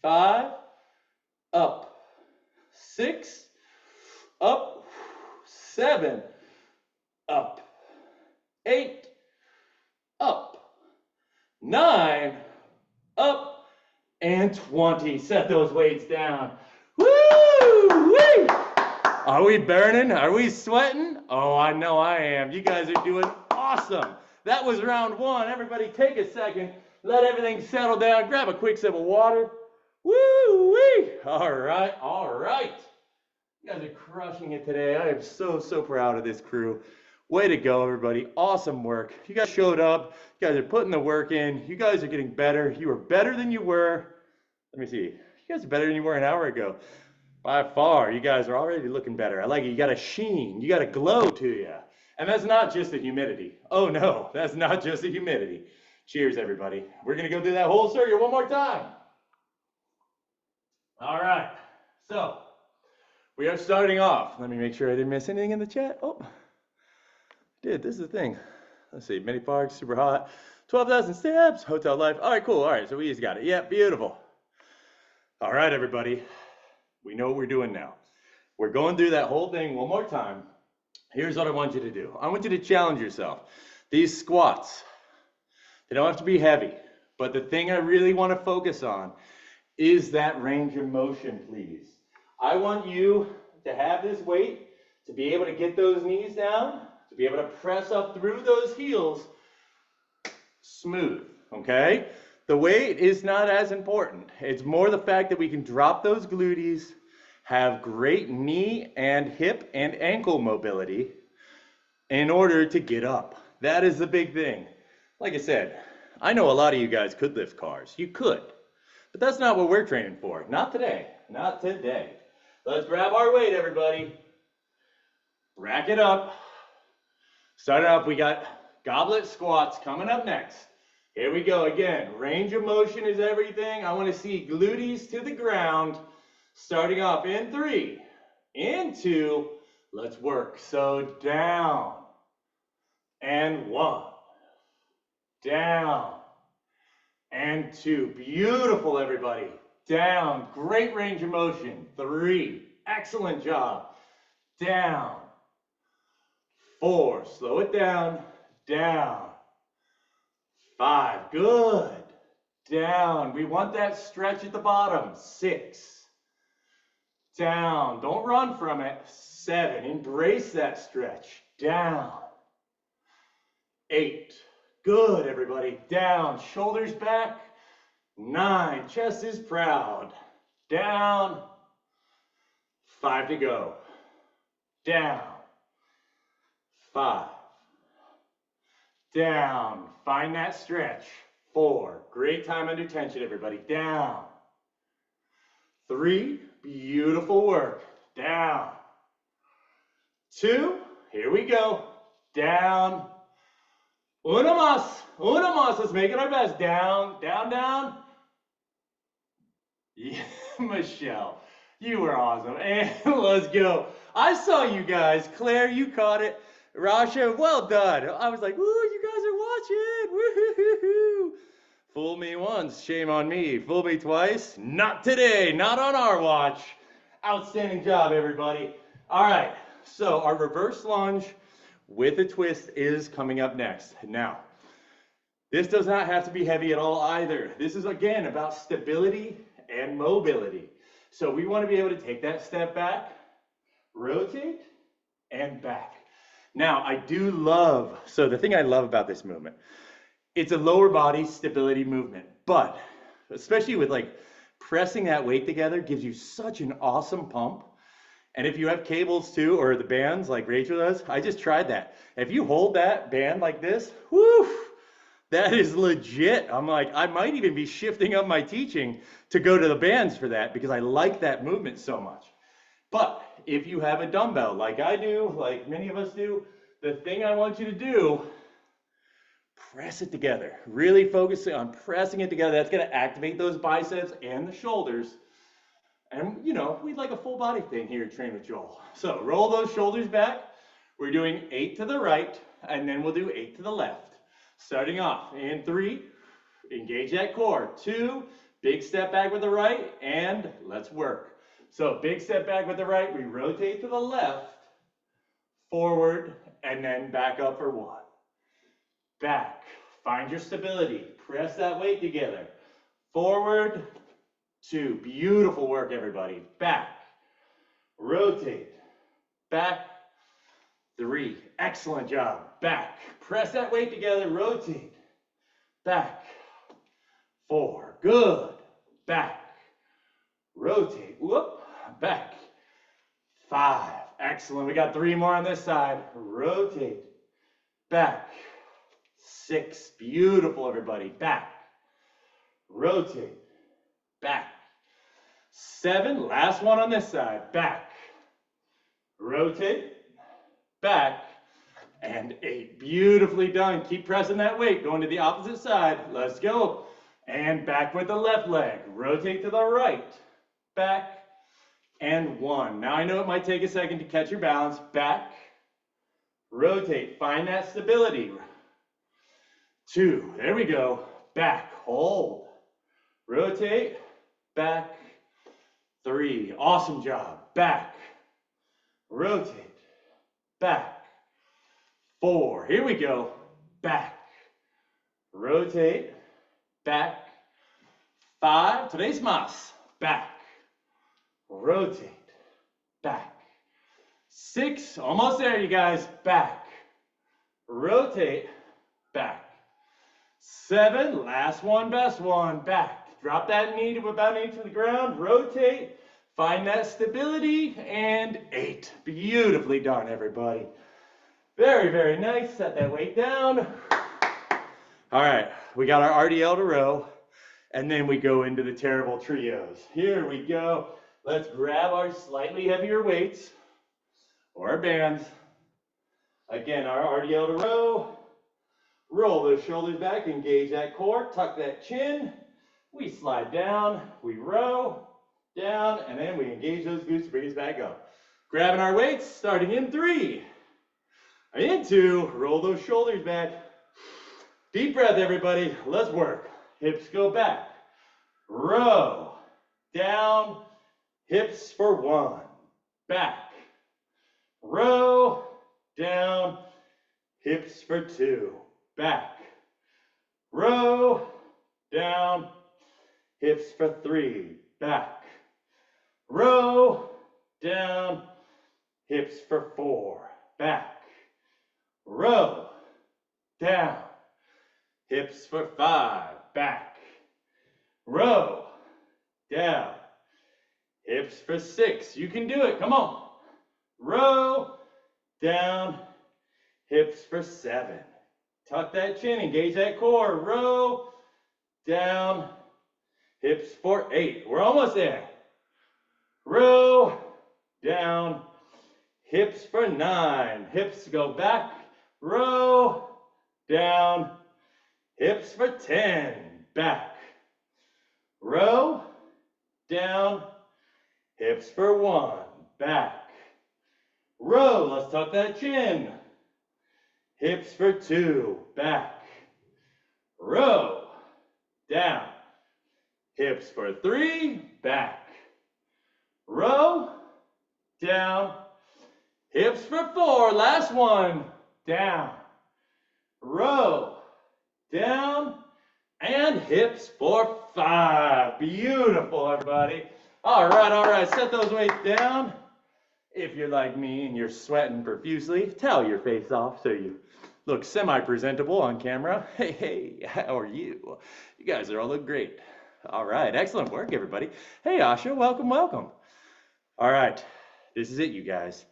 5. Up, 6. Up, 7. Up, 8. Up, 9. Up, and 20. Set those weights down. Woo-wee! Are we burning? Are we sweating? Oh, I know I am. You guys are doing awesome. That was round 1. Everybody take a second. Let everything settle down. Grab a quick sip of water. Woo-wee! All right, all right. You guys are crushing it today. I am so, so proud of this crew. Way to go, everybody. Awesome work. You guys showed up. You guys are putting the work in. You guys are getting better. You are better than you were. Let me see. You guys are better than you were an hour ago. By far, you guys are already looking better. I like it. You got a sheen. You got a glow to you. And that's not just the humidity. Oh, no. That's not just the humidity. Cheers, everybody. We're going to go through that whole circuit one more time. All right. So, we are starting off. Let me make sure I didn't miss anything in the chat. Oh, did. This is the thing. Let's see. Many parks, super hot. 12,000 steps, hotel life. All right, cool. All right, so we just got it. Yeah, beautiful. All right, everybody. We know what we're doing now. We're going through that whole thing one more time. Here's what I want you to do. I want you to challenge yourself. These squats, they don't have to be heavy, but the thing I really want to focus on is that range of motion, please. I want you to have this weight, to be able to get those knees down, to be able to press up through those heels smooth, okay? The weight is not as important. It's more the fact that we can drop those glutees, have great knee and hip and ankle mobility in order to get up. That is the big thing. Like I said, I know a lot of you guys could lift cars. You could. But that's not what we're training for. Not today. Not today. Let's grab our weight, everybody. Rack it up. Start it up. We got goblet squats coming up next. Here we go again. Range of motion is everything. I want to see glutees to the ground. Starting off in 3, in 2. Let's work. So down and 1, down and 2. Beautiful, everybody. Down. Great range of motion. 3. Excellent job. Down. 4. Slow it down. Down. 5. Good. Down. We want that stretch at the bottom. 6. Down. Don't run from it. 7. Embrace that stretch. Down. 8. Good, everybody. Down. Shoulders back. 9. Chest is proud. Down. 5 to go. Down. 5. Down. Find that stretch. 4. Great time under tension, everybody. Down. 3, beautiful work. Down. 2, here we go. Down. Una más, let's make it our best. Down, down, down. Yeah, Michelle, you were awesome. And let's go. I saw you guys. Claire, you caught it. Rasha, well done. I was like, ooh, you guys are watching. Woo-hoo-hoo-hoo. Fool me once, shame on me. Fool me twice, not today, not on our watch. Outstanding job, everybody. All right, so our reverse lunge with a twist is coming up next. Now, this does not have to be heavy at all either. This is, again, about stability and mobility. So we want to be able to take that step back, rotate, and back. Now, I do love, so the thing I love about this movement, it's a lower body stability movement, but especially with like pressing that weight together gives you such an awesome pump. And if you have cables too, or the bands like Rachel does, I just tried that. If you hold that band like this, whoo, that is legit. I'm like, I might even be shifting up my teaching to go to the bands for that because I like that movement so much. But if you have a dumbbell like I do, like many of us do, the thing I want you to do, press it together. Really focus on pressing it together. That's going to activate those biceps and the shoulders. And, you know, we'd like a full body thing here at Train with Joel. So roll those shoulders back. We're doing 8 to the right, and then we'll do 8 to the left. Starting off in 3, engage that core. 2, big step back with the right, and let's work. So big step back with the right, we rotate to the left, forward, and then back up for 1. Back, find your stability, press that weight together. Forward, 2, beautiful work everybody. Back, rotate, back, 3, excellent job. Back, press that weight together, rotate, back, 4, good, back, rotate, whoop, back, 5, excellent. We got 3 more on this side, rotate, back, 6, beautiful everybody, back, rotate, back, 7, last one on this side, back, rotate, back, and 8, beautifully done. Keep pressing that weight, going to the opposite side, let's go, and back with the left leg, rotate to the right, back, and 1. Now I know it might take a second to catch your balance, back, rotate, find that stability, 2, there we go, back, hold, rotate, back, 3, awesome job, back, rotate, back, 4, here we go, back, rotate, back, 5, tres más, back, rotate, back, 6, almost there you guys, back, rotate, back, 7, last one, best one, back, drop that knee to about an inch to the ground, rotate, find that stability, and 8, beautifully done everybody. Very, very nice, set that weight down. All right, we got our RDL to row, and then we go into the terrible trios. Here we go. Let's grab our slightly heavier weights, or our bands. Again, our RDL to row. Roll those shoulders back, engage that core, tuck that chin. We slide down, we row, down, and then we engage those glutes to bring us back up. Grabbing our weights, starting in 3. In 2, roll those shoulders back. Deep breath, everybody. Let's work. Hips go back. Row. Down. Hips for 1. Back. Row. Down. Hips for 2. Back. Row. Down. Hips for 3. Back. Row. Down. Hips for 4. Back. Row, down, hips for 5, back, row, down, hips for 6, you can do it, come on, row, down, hips for 7, tuck that chin, engage that core, row, down, hips for 8, we're almost there, row, down, hips for 9. Hips go back, row, down, hips for 10, back, row, down, hips for 1, back, row, let's tuck that chin, hips for 2, back, row, down, hips for 3, back, row, down, hips for 4, last one, down, row, down, and hips for 5. Beautiful, everybody. All right, set those weights down. If you're like me and you're sweating profusely, towel your face off so you look semi-presentable on camera. Hey, how are you? You guys are all look great. All right, excellent work, everybody. Hey, Asha, welcome. All right, this is it, you guys.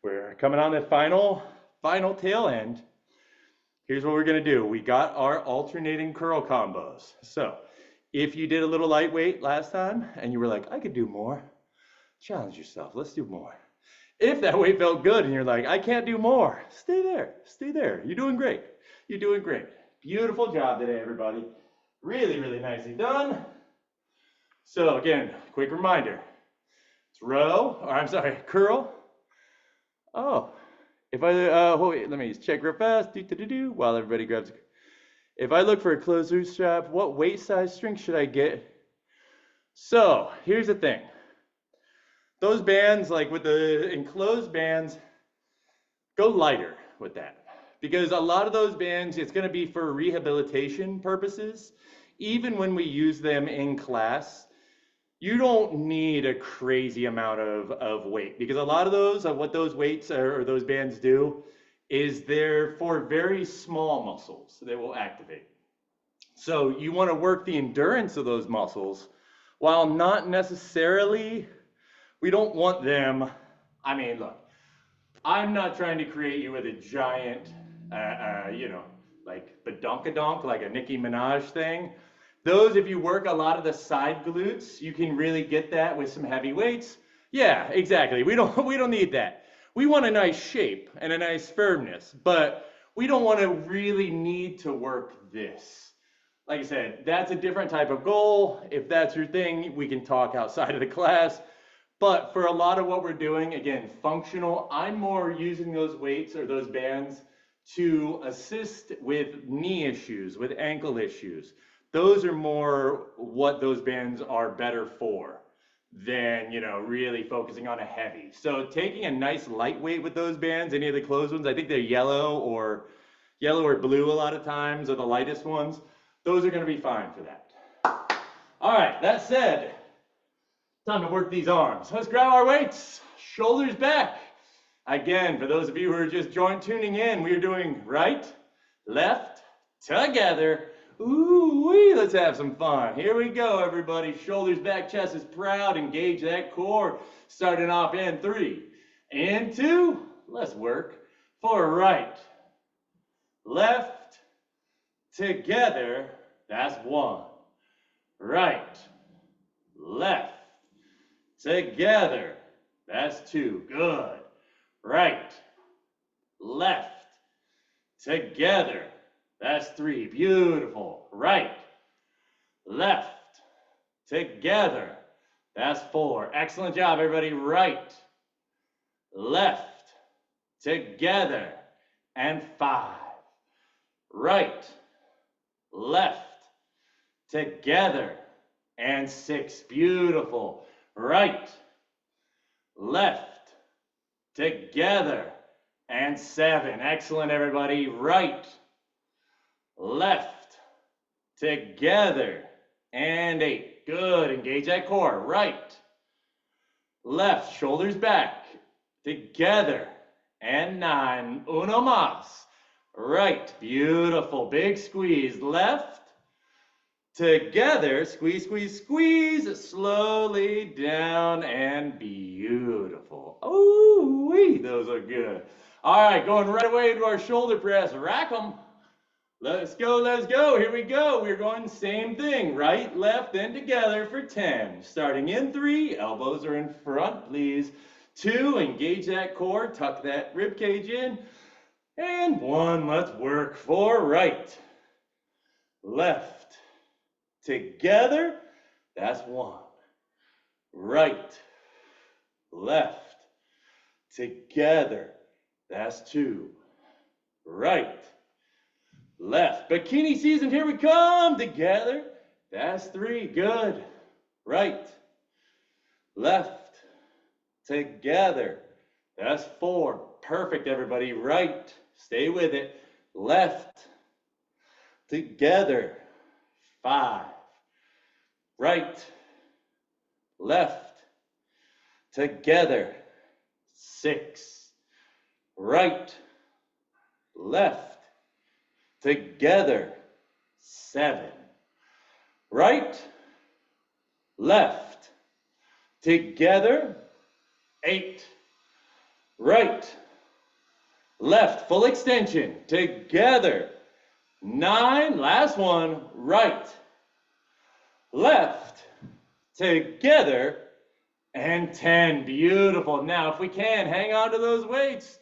We're coming on the final tail end. Here's what we're gonna do. We got our alternating curl combos. So if you did a little lightweight last time and you were like, I could do more, challenge yourself, let's do more. If that weight felt good and you're like, I can't do more, stay there. You're doing great. Beautiful job today, everybody. Really, really nicely done. So again, quick reminder. It's curl. Oh, if I, wait, let me just check real fast. While everybody grabs. If I look for a closed loop strap, what weight size strength should I get? So here's the thing. Those bands, like with the enclosed bands, go lighter with that. Because a lot of those bands, it's gonna be for rehabilitation purposes. Even when we use them in class, you don't need a crazy amount of weight, because a lot of those, what those weights or those bands do, is they're for very small muscles that will activate. So you wanna work the endurance of those muscles, while not necessarily, we don't want them, I mean, look, I'm not trying to create you with a giant, like badonkadonk, like a Nicki Minaj thing. Those, if you work a lot of the side glutes, you can really get that with some heavy weights. Yeah, exactly. We don't need that. We want a nice shape and a nice firmness, but we don't want to really need to work this. Like I said, that's a different type of goal. If that's your thing, we can talk outside of the class. But for a lot of what we're doing, again, functional, I'm more using those weights or those bands to assist with knee issues, with ankle issues. Those are more what those bands are better for than, really focusing on a heavy. So taking a nice lightweight with those bands, any of the closed ones, I think they're yellow or blue a lot of times, are the lightest ones. Those are gonna be fine for that. All right, that said, time to work these arms. Let's grab our weights, shoulders back. Again, for those of you who are just tuning in, we are doing right, left, together. Ooh-wee, let's have some fun. Here we go, everybody. Shoulders back, chest is proud. Engage that core. Starting off in 3 and 2. Let's work for right, left, together. That's 1. Right, left, together. That's 2. Good. Right, left, together. That's 3. Beautiful. Right, left, together. That's 4. Excellent job, everybody. Right, left, together. And 5. Right, left, together. And 6. Beautiful. Right, left, together. And 7. Excellent, everybody. Right, left, together, and 8. Good. Engage that core. Right, left, shoulders back, together, and 9. Uno más. Right. Beautiful. Big squeeze. Left, together. Squeeze, squeeze, squeeze. Slowly down, and beautiful. Ooh-wee. Those are good. All right. Going right away into our shoulder press. Rack them. Let's go, let's go. Here we go. We're going same thing. Right, left, then together for 10. Starting in 3, elbows are in front, please. 2, engage that core, tuck that rib cage in. And 1, let's work. 4, right, left, together. That's 1. Right, left, together. That's 2. Right, left. Bikini season, here we come. Together. That's 3. Good. Right, left, together. That's 4. Perfect, everybody. Right. Stay with it. Left, together. 5. Right, left, together. 6. Right, left, together. 7. Right, left, together. 8. Right, left, full extension, together. 9, last one, right, left, together, and 10. Beautiful. Now, if we can, hang on to those weights.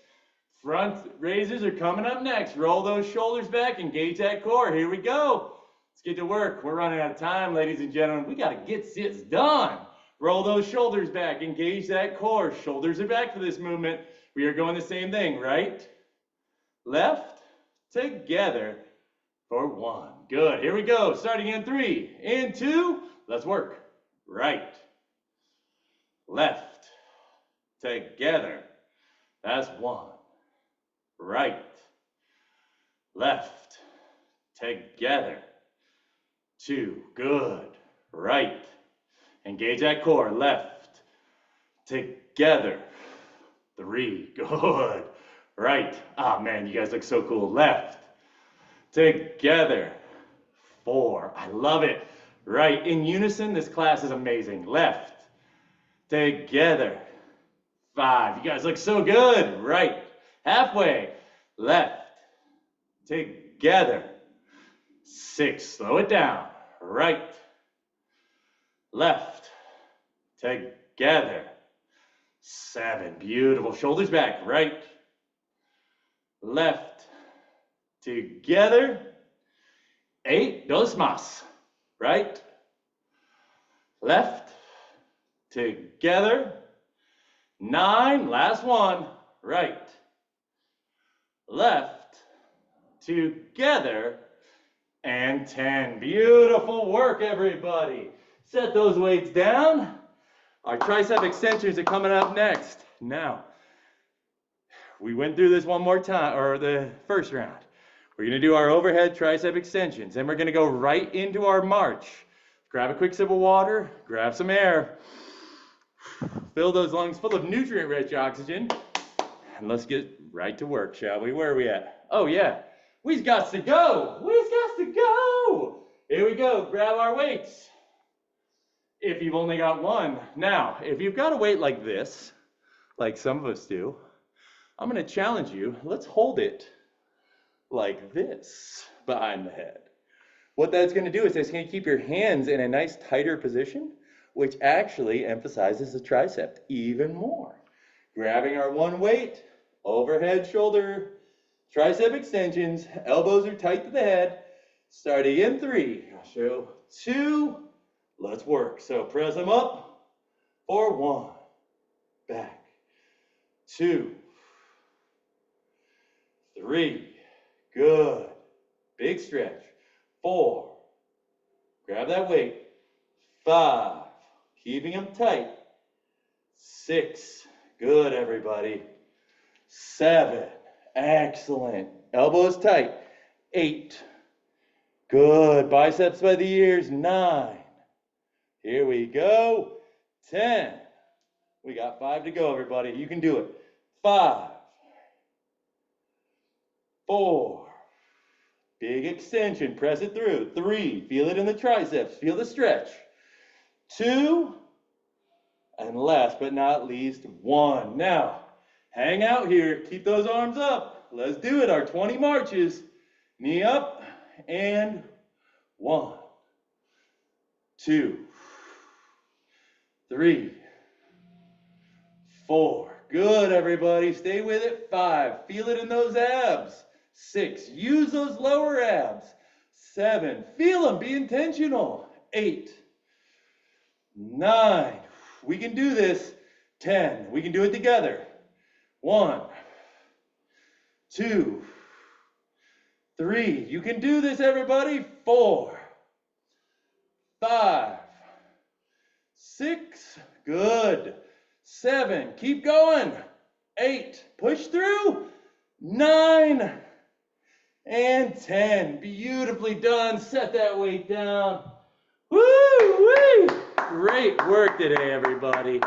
Front raises are coming up next. Roll those shoulders back, engage that core. Here we go. Let's get to work. We're running out of time, ladies and gentlemen. We got to get this done. Roll those shoulders back, engage that core. Shoulders are back for this movement. We are going the same thing, right, left, together for 1. Good, here we go. Starting in 3, in 2, let's work. Right, left, together. That's 1. Right, left, together. 2, good. Right, engage that core. Left, together. 3, good. Right, ah man, you guys look so cool. Left, together. 4, I love it. Right, in unison, this class is amazing. Left, together. 5, you guys look so good. Right, halfway. Left, together. 6, slow it down. Right, left, together. 7, beautiful. Shoulders back. Right, left, together. 8, dos más. Right, left, together. 9, last one. Right, left, together. And 10. Beautiful work, everybody. Set those weights down. Our tricep extensions are coming up next. Now, we went through this one more time, or the first round. We're going to do our overhead tricep extensions. Then we're going to go right into our march. Grab a quick sip of water, grab some air. Fill those lungs full of nutrient-rich oxygen. And let's get right to work, shall we? Where are we at? Oh, yeah. We've got to go. We've got to go. Here we go. Grab our weights. If you've only got one. Now, if you've got a weight like this, like some of us do, I'm going to challenge you. Let's hold it like this behind the head. What that's going to do is it's going to keep your hands in a nice tighter position, which actually emphasizes the tricep even more. Grabbing our one weight, overhead shoulder, tricep extensions, elbows are tight to the head. Starting in 3, I'll show 2, let's work. So press them up for 1, back, 2, 3, good, big stretch, 4, grab that weight, 5, keeping them tight, 6, good everybody, 7, excellent, elbows tight, 8, good, biceps by the ears, 9, here we go, 10, we got 5 to go everybody, you can do it, 5, 4, big extension, press it through, 3, feel it in the triceps, feel the stretch, 2, and last but not least, 1. Now, hang out here, keep those arms up, let's do it, our 20 marches, knee up, and 1, 2, 3, 4. Good, everybody. Stay with it. 5. Feel it in those abs. 6. Use those lower abs. 7. Feel them. Be intentional. 8. 9. We can do this. 10. We can do it together. 1, 2, 3. You can do this, everybody. 4, 5, 6. Good. 7. Keep going. 8. Push through. 9 and 10. Beautifully done. Set that weight down. Woo-wee! Great work today, everybody.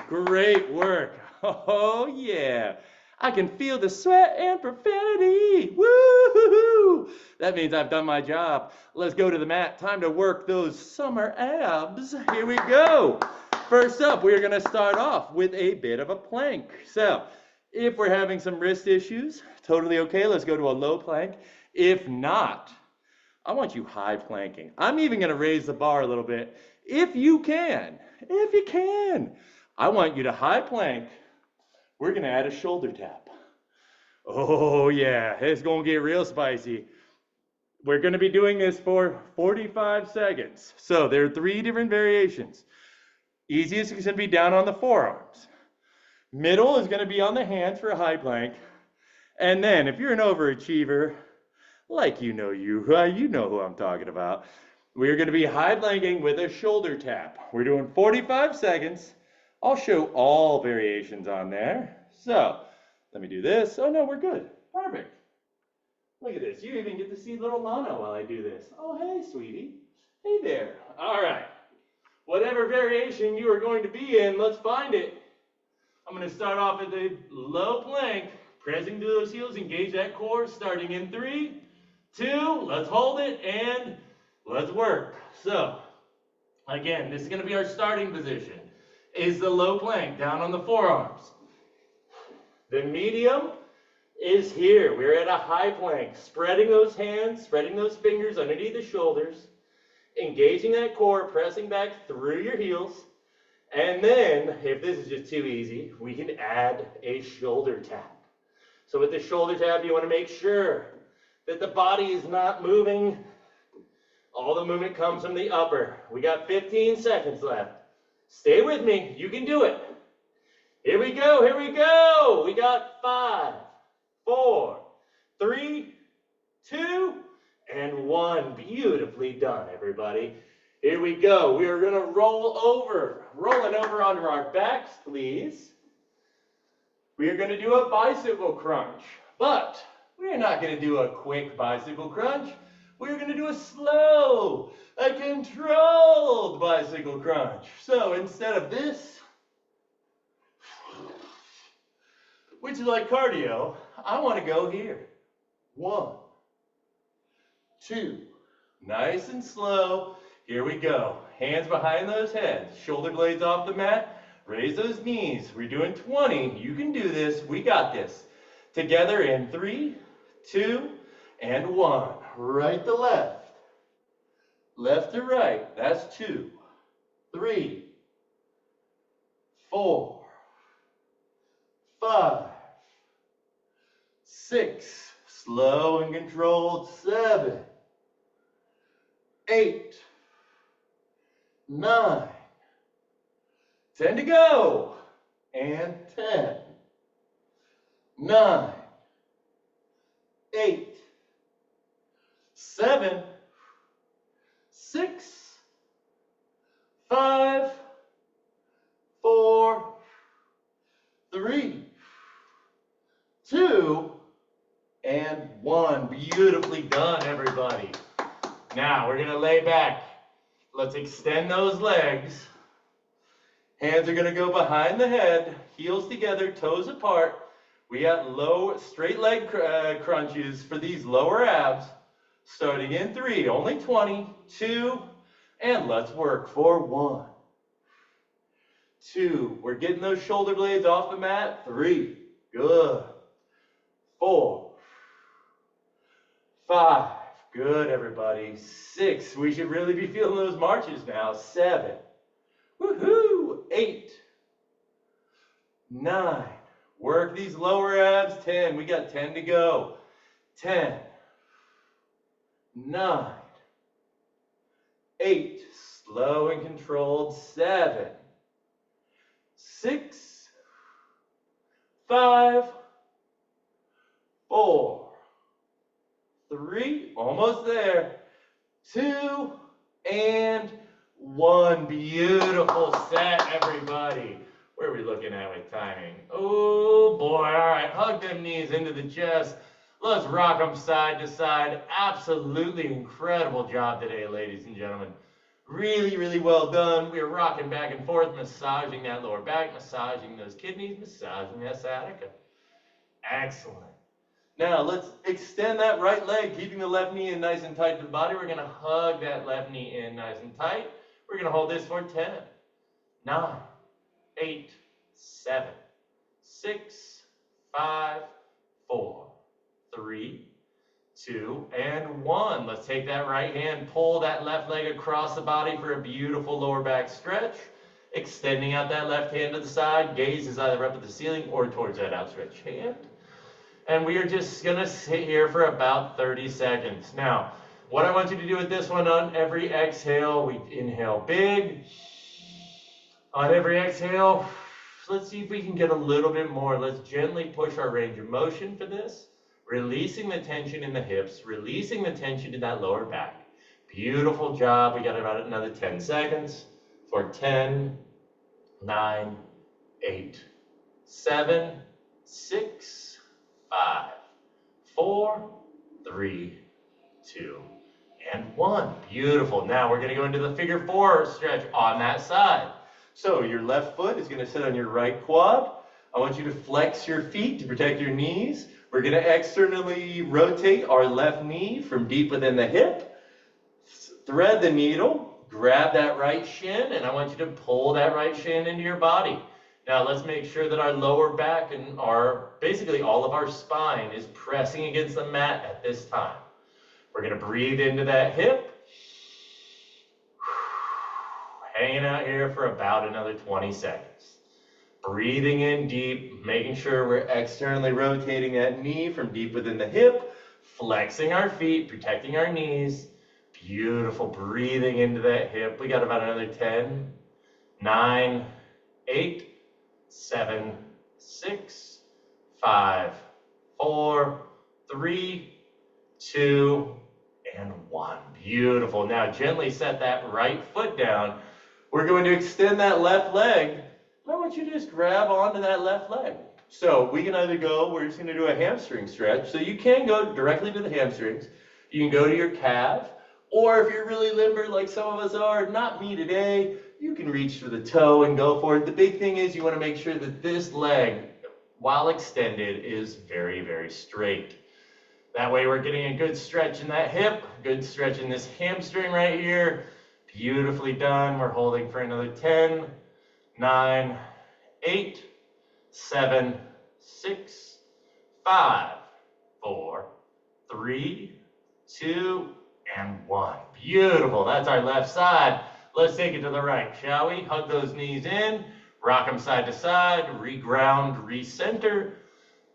Great work. Oh, yeah. I can feel the sweat and profanity. Woo-hoo-hoo! That means I've done my job. Let's go to the mat. Time to work those summer abs. Here we go. First up, we're going to start off with a bit of a plank. So, if we're having some wrist issues, totally okay. Let's go to a low plank. If not, I want you high planking. I'm even going to raise the bar a little bit. If you can, I want you to high plank. We're going to add a shoulder tap. Oh yeah, it's going to get real spicy. We're going to be doing this for 45 seconds. So there are 3 different variations. Easiest is going to be down on the forearms. Middle is going to be on the hands for a high plank. And then if you're an overachiever, like you know who I'm talking about, we're going to be high planking with a shoulder tap. We're doing 45 seconds. I'll show all variations on there. So let me do this. Oh no, we're good. Perfect. Look at this. You even get to see little Lana while I do this. Oh, hey, sweetie. Hey there. All right. Whatever variation you are going to be in, let's find it. I'm going to start off at the low plank, pressing to those heels, engage that core, starting in 3, 2, let's hold it, and let's work. So, again, this is going to be our starting position, is the low plank, down on the forearms. The medium is here. We're at a high plank, spreading those hands, spreading those fingers underneath the shoulders, engaging that core, pressing back through your heels. And then, if this is just too easy, we can add a shoulder tap. So with the shoulder tap, you want to make sure that the body is not moving. All the movement comes from the upper. We got 15 seconds left. Stay with me. You can do it. Here we go. Here we go. We got 5, 4, 3, 2, and 1. Beautifully done, everybody. Here we go. We are going to roll over. Rolling over onto our backs, please. We are going to do a bicycle crunch. But we're not going to do a quick bicycle crunch. We're going to do a slow, a controlled bicycle crunch. So instead of this, which is like cardio, I want to go here. 1, 2, nice and slow. Here we go. Hands behind those heads, shoulder blades off the mat, raise those knees. We're doing 20. You can do this. We got this. Together in 3, 2, and 1. Right to left. Left to right. That's 2, 3, 4, 5, 6. Slow and controlled. 7, 8, 9, 10 to go, and 10, 9, 8, 7, 6, 5, 4, 3, 2, and 1. Beautifully done, everybody. Now we're going to lay back. Let's extend those legs. Hands are going to go behind the head, heels together, toes apart. We got low, straight leg crunches for these lower abs. Starting in 3, only 20, 2, and let's work for 1, 2. We're getting those shoulder blades off the mat. 3, good. 4, 5, Good, everybody. 6. We should really be feeling those marches now. 7. Woohoo! 8. 9. Work these lower abs. 10. We got 10 to go. 10. 9. 8. Slow and controlled. 7. 6. 5. 4. 3. Almost there. 2. And 1. Beautiful set, everybody. Where are we looking at with timing? Oh boy, all right, hug them knees into the chest. Let's rock them side to side. Absolutely incredible job today, ladies and gentlemen. Really, really well done. We are rocking back and forth, massaging that lower back, massaging those kidneys, massaging that sciatica. Excellent. Now let's extend that right leg, keeping the left knee in nice and tight to the body. We're gonna hug that left knee in nice and tight. We're gonna hold this for 10, 9, 8, 7, 6, 5, 4, 3, 2, and 1. Let's take that right hand, pull that left leg across the body for a beautiful lower back stretch. Extending out that left hand to the side, gaze is either up at the ceiling or towards that outstretched hand. And we are just gonna sit here for about 30 seconds. Now, what I want you to do with this one, on every exhale, we inhale big. On every exhale, let's see if we can get a little bit more. Let's gently push our range of motion for this. Releasing the tension in the hips, releasing the tension in that lower back. Beautiful job. We got about another 10 seconds for 10, 9, 8, 7, 6, 5, 4, 3, 2, and 1. Beautiful. Now we're going to go into the figure 4 stretch on that side. So your left foot is going to sit on your right quad. I want you to flex your feet to protect your knees. We're going to externally rotate our left knee from deep within the hip. Thread the needle, grab that right shin, and I want you to pull that right shin into your body. Now let's make sure that our lower back and basically all of our spine is pressing against the mat at this time. We're going to breathe into that hip. Hanging out here for about another 20 seconds. Breathing in deep, making sure we're externally rotating that knee from deep within the hip, flexing our feet, protecting our knees. Beautiful. Breathing into that hip. We got about another 10, 9, 8, 7, 6, 5, 4, 3, 2, and 1. Beautiful. Now gently set that right foot down. We're going to extend that left leg. And I want you to just grab onto that left leg. So we can either go, we're just going to do a hamstring stretch. So you can go directly to the hamstrings. You can go to your calf. Or if you're really limber like some of us are, not me today, you can reach for the toe and go for it. The big thing is you want to make sure that this leg, while extended, is very, very straight. That way we're getting a good stretch in that hip, good stretch in this hamstring right here. Beautifully done. We're holding for another 10, 9, 8, 7, 6, 5, 4, 3, 2, and 1. Beautiful. That's our left side. Let's take it to the right, shall we? Hug those knees in, rock them side to side, reground, recenter,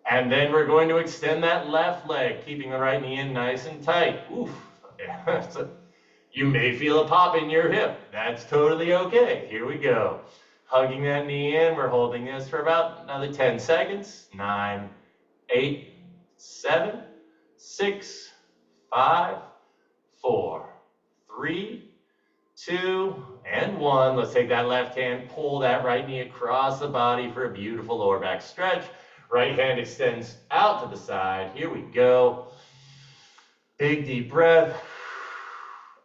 and then we're going to extend that left leg, keeping the right knee in nice and tight. Oof. You may feel a pop in your hip. That's totally okay. Here we go. Hugging that knee in. We're holding this for about another 10 seconds. 9, 8, 7, 6, 5, 4, 3, 2, and 1. Let's take that left hand, pull that right knee across the body for a beautiful lower back stretch. Right hand extends out to the side. Here we go. Big deep breath.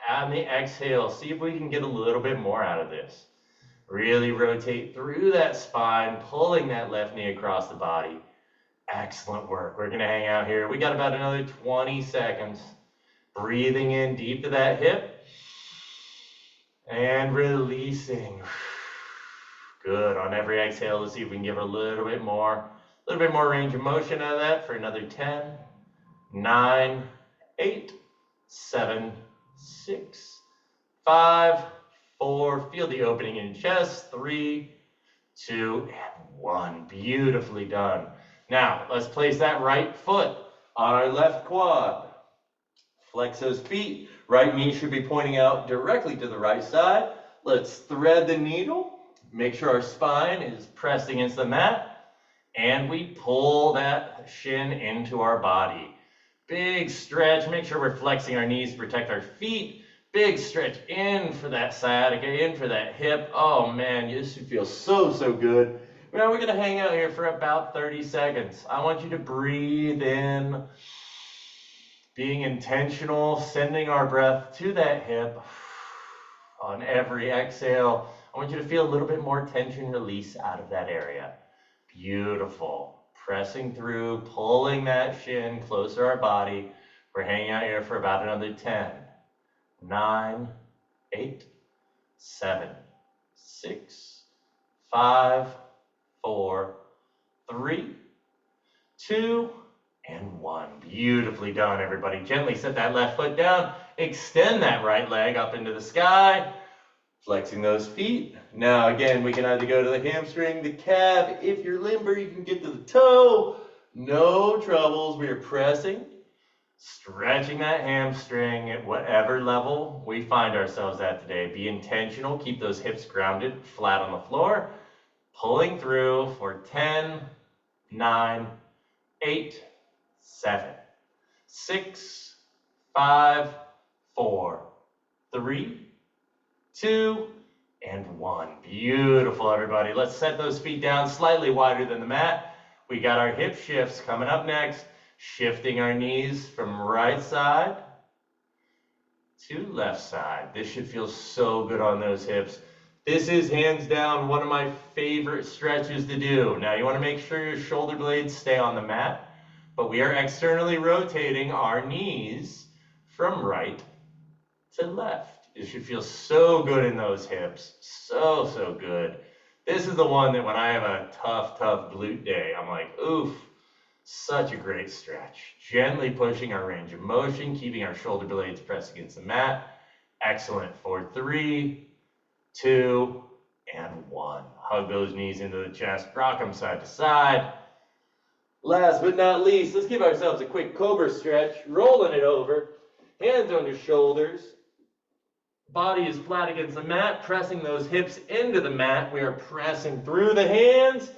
On the exhale, see if we can get a little bit more out of this. Really rotate through that spine, pulling that left knee across the body. Excellent work. We're going to hang out here. We got about another 20 seconds. Breathing in deep to that hip. And releasing. Good. On every exhale, let's see if we can give a little bit more range of motion out of that for another 10, 9, 8, 7, 6, 5, 4. Feel the opening in chest. 3, 2, and 1. Beautifully done. Now, let's place that right foot on our left quad. Flex those feet. Right knee should be pointing out directly to the right side. Let's thread the needle. Make sure our spine is pressed against the mat. And we pull that shin into our body. Big stretch. Make sure we're flexing our knees to protect our feet. Big stretch in for that sciatica, in for that hip. Oh man, this feels so, so good. Now we're gonna hang out here for about 30 seconds. I want you to breathe in, being intentional, sending our breath to that hip. On every exhale, I want you to feel a little bit more tension release out of that area. Beautiful. Pressing through, pulling that shin closer to our body. We're hanging out here for about another 10, 9, 8, 7, 6, 5, 4, 3, 2, and 1. Beautifully done, everybody. Gently set that left foot down. Extend that right leg up into the sky. Flexing those feet. Now again, we can either go to the hamstring, the calf. If you're limber, you can get to the toe. No troubles. We are pressing, stretching that hamstring at whatever level we find ourselves at today. Be intentional. Keep those hips grounded, flat on the floor. Pulling through for 10, 9, 8, 7, 6, 5, 4, 3, 2, and 1. Beautiful, everybody. Let's set those feet down slightly wider than the mat. We got our hip shifts coming up next. Shifting our knees from right side to left side. This should feel so good on those hips. This is hands down one of my favorite stretches to do. Now you want to make sure your shoulder blades stay on the mat, but we are externally rotating our knees from right to left. It should feel so good in those hips. So, so good. This is the one that when I have a tough glute day, I'm like, oof, such a great stretch. Gently pushing our range of motion, keeping our shoulder blades pressed against the mat. Excellent for 3, 2, and 1. Hug those knees into the chest, rock them side to side. Last but not least, let's give ourselves a quick cobra stretch, rolling it over, hands on your shoulders. Body is flat against the mat, pressing those hips into the mat. We are pressing through the hands.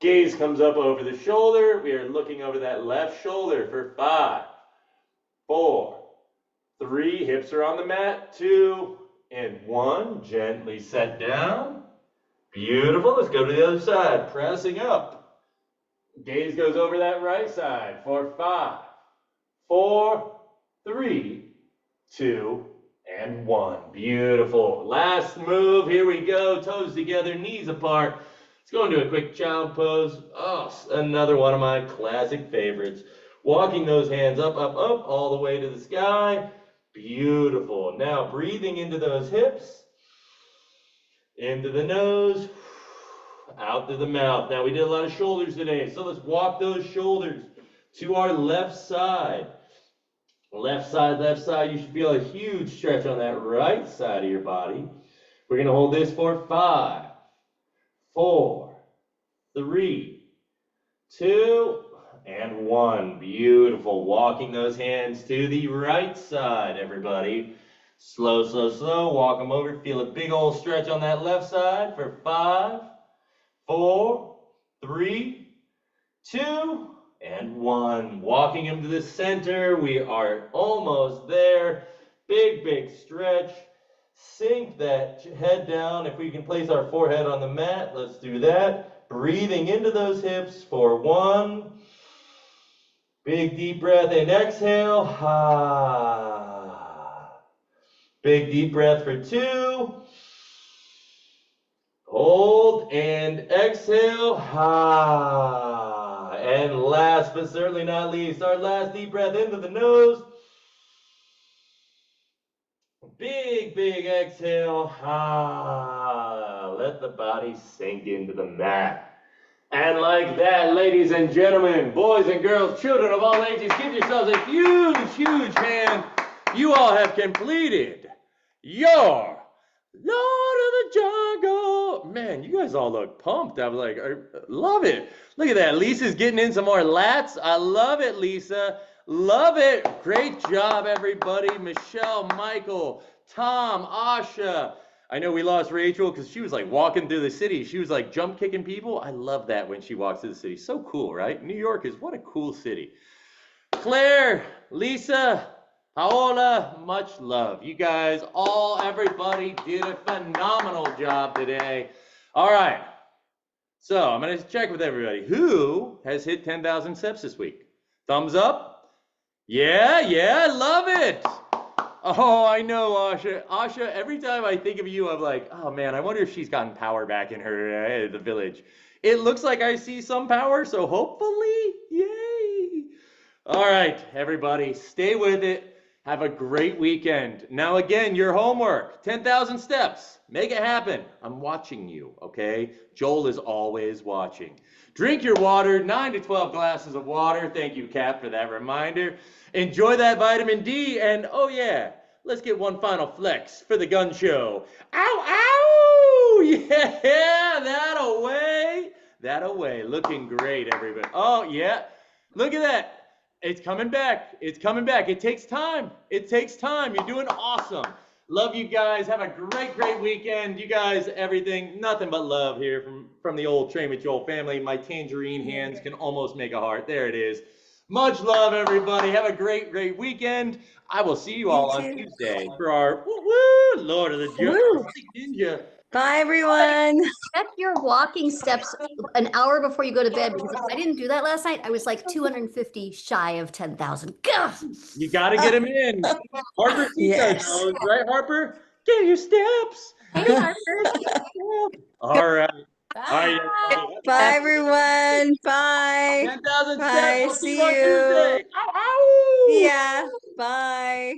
Gaze comes up over the shoulder. We are looking over that left shoulder for 5, 4, 3. Hips are on the mat. 2, and 1. Gently set down. Beautiful. Let's go to the other side. Pressing up. Gaze goes over that right side for 5, 4, 3, 2, and 1. Beautiful. Last move. Here we go. Toes together, knees apart. Let's go into a quick child pose. Oh, another one of my classic favorites. Walking those hands up, up, up, all the way to the sky. Beautiful. Now breathing into those hips. Into the nose. Out to the mouth. Now we did a lot of shoulders today, so let's walk those shoulders to our left side. Left side, you should feel a huge stretch on that right side of your body. We're going to hold this for 5, 4, 3, 2, and 1. Beautiful. Walking those hands to the right side, everybody. Slow, slow, slow. Walk them over. Feel a big old stretch on that left side for 5, 4, 3, 2, and 1. Walking them to the center. We are almost there. Big, big stretch. Sink that head down. If we can place our forehead on the mat, let's do that. Breathing into those hips for 1. Big deep breath and exhale. Big deep breath for 2. Hold and exhale. And last but certainly not least, our last deep breath into the nose. Big, big exhale. Let the body sink into the mat. And like that, ladies and gentlemen, boys and girls, children of all ages, give yourselves a huge, huge hand You all have completed your Lord of the Jungle. Man, you guys all look pumped. I was like, I love it. Look at that. Lisa's getting in some more lats. I love it, Lisa. Love it. Great job, everybody. Michelle, Michael, Tom, Asha. I know we lost Rachel because she was like walking through the city. She was like jump kicking people. I love that when she walks through the city. So cool, right? New York is what a cool city. Claire, Lisa, Paola, much love. You guys, everybody did a phenomenal job today. All right. So I'm going to check with everybody. Who has hit 10,000 steps this week? Thumbs up? Yeah, I love it. Oh, I know, Asha. Asha, every time I think of you, I'm like, oh man, I wonder if she's gotten power back in her the village. It looks like I see some power, so hopefully, yay. All right, everybody, stay with it. Have a great weekend. Now again, your homework, 10,000 steps. Make it happen. I'm watching you, okay? Joel is always watching. Drink your water, 9 to 12 glasses of water. Thank you, Kat, for that reminder. Enjoy that vitamin D, and oh yeah, let's get one final flex for the gun show. Ow, ow! Yeah, that away. Looking great, everybody. Oh yeah, look at that. It's coming back. It's coming back. It takes time. It takes time. You're doing awesome. Love you guys. Have a great weekend. You guys, everything, nothing but love here from the old Train with Joel family. My tangerine hands can almost make a heart. There it is. Much love, everybody. Have a great weekend. I will see you all on Tuesday for our Lord of the Jungle Ninja. Bye, everyone. Check your walking steps an hour before you go to bed, because if I didn't do that last night, I was like 250 shy of 10,000. You got to get them in. Harper, Yes. knows, right, Harper? Get your steps. Hey, Harper. All right. Bye. Bye, everyone. Bye. 10,000 Bye. steps. We'll See you on you. Tuesday. Ow, ow. Yeah. Bye.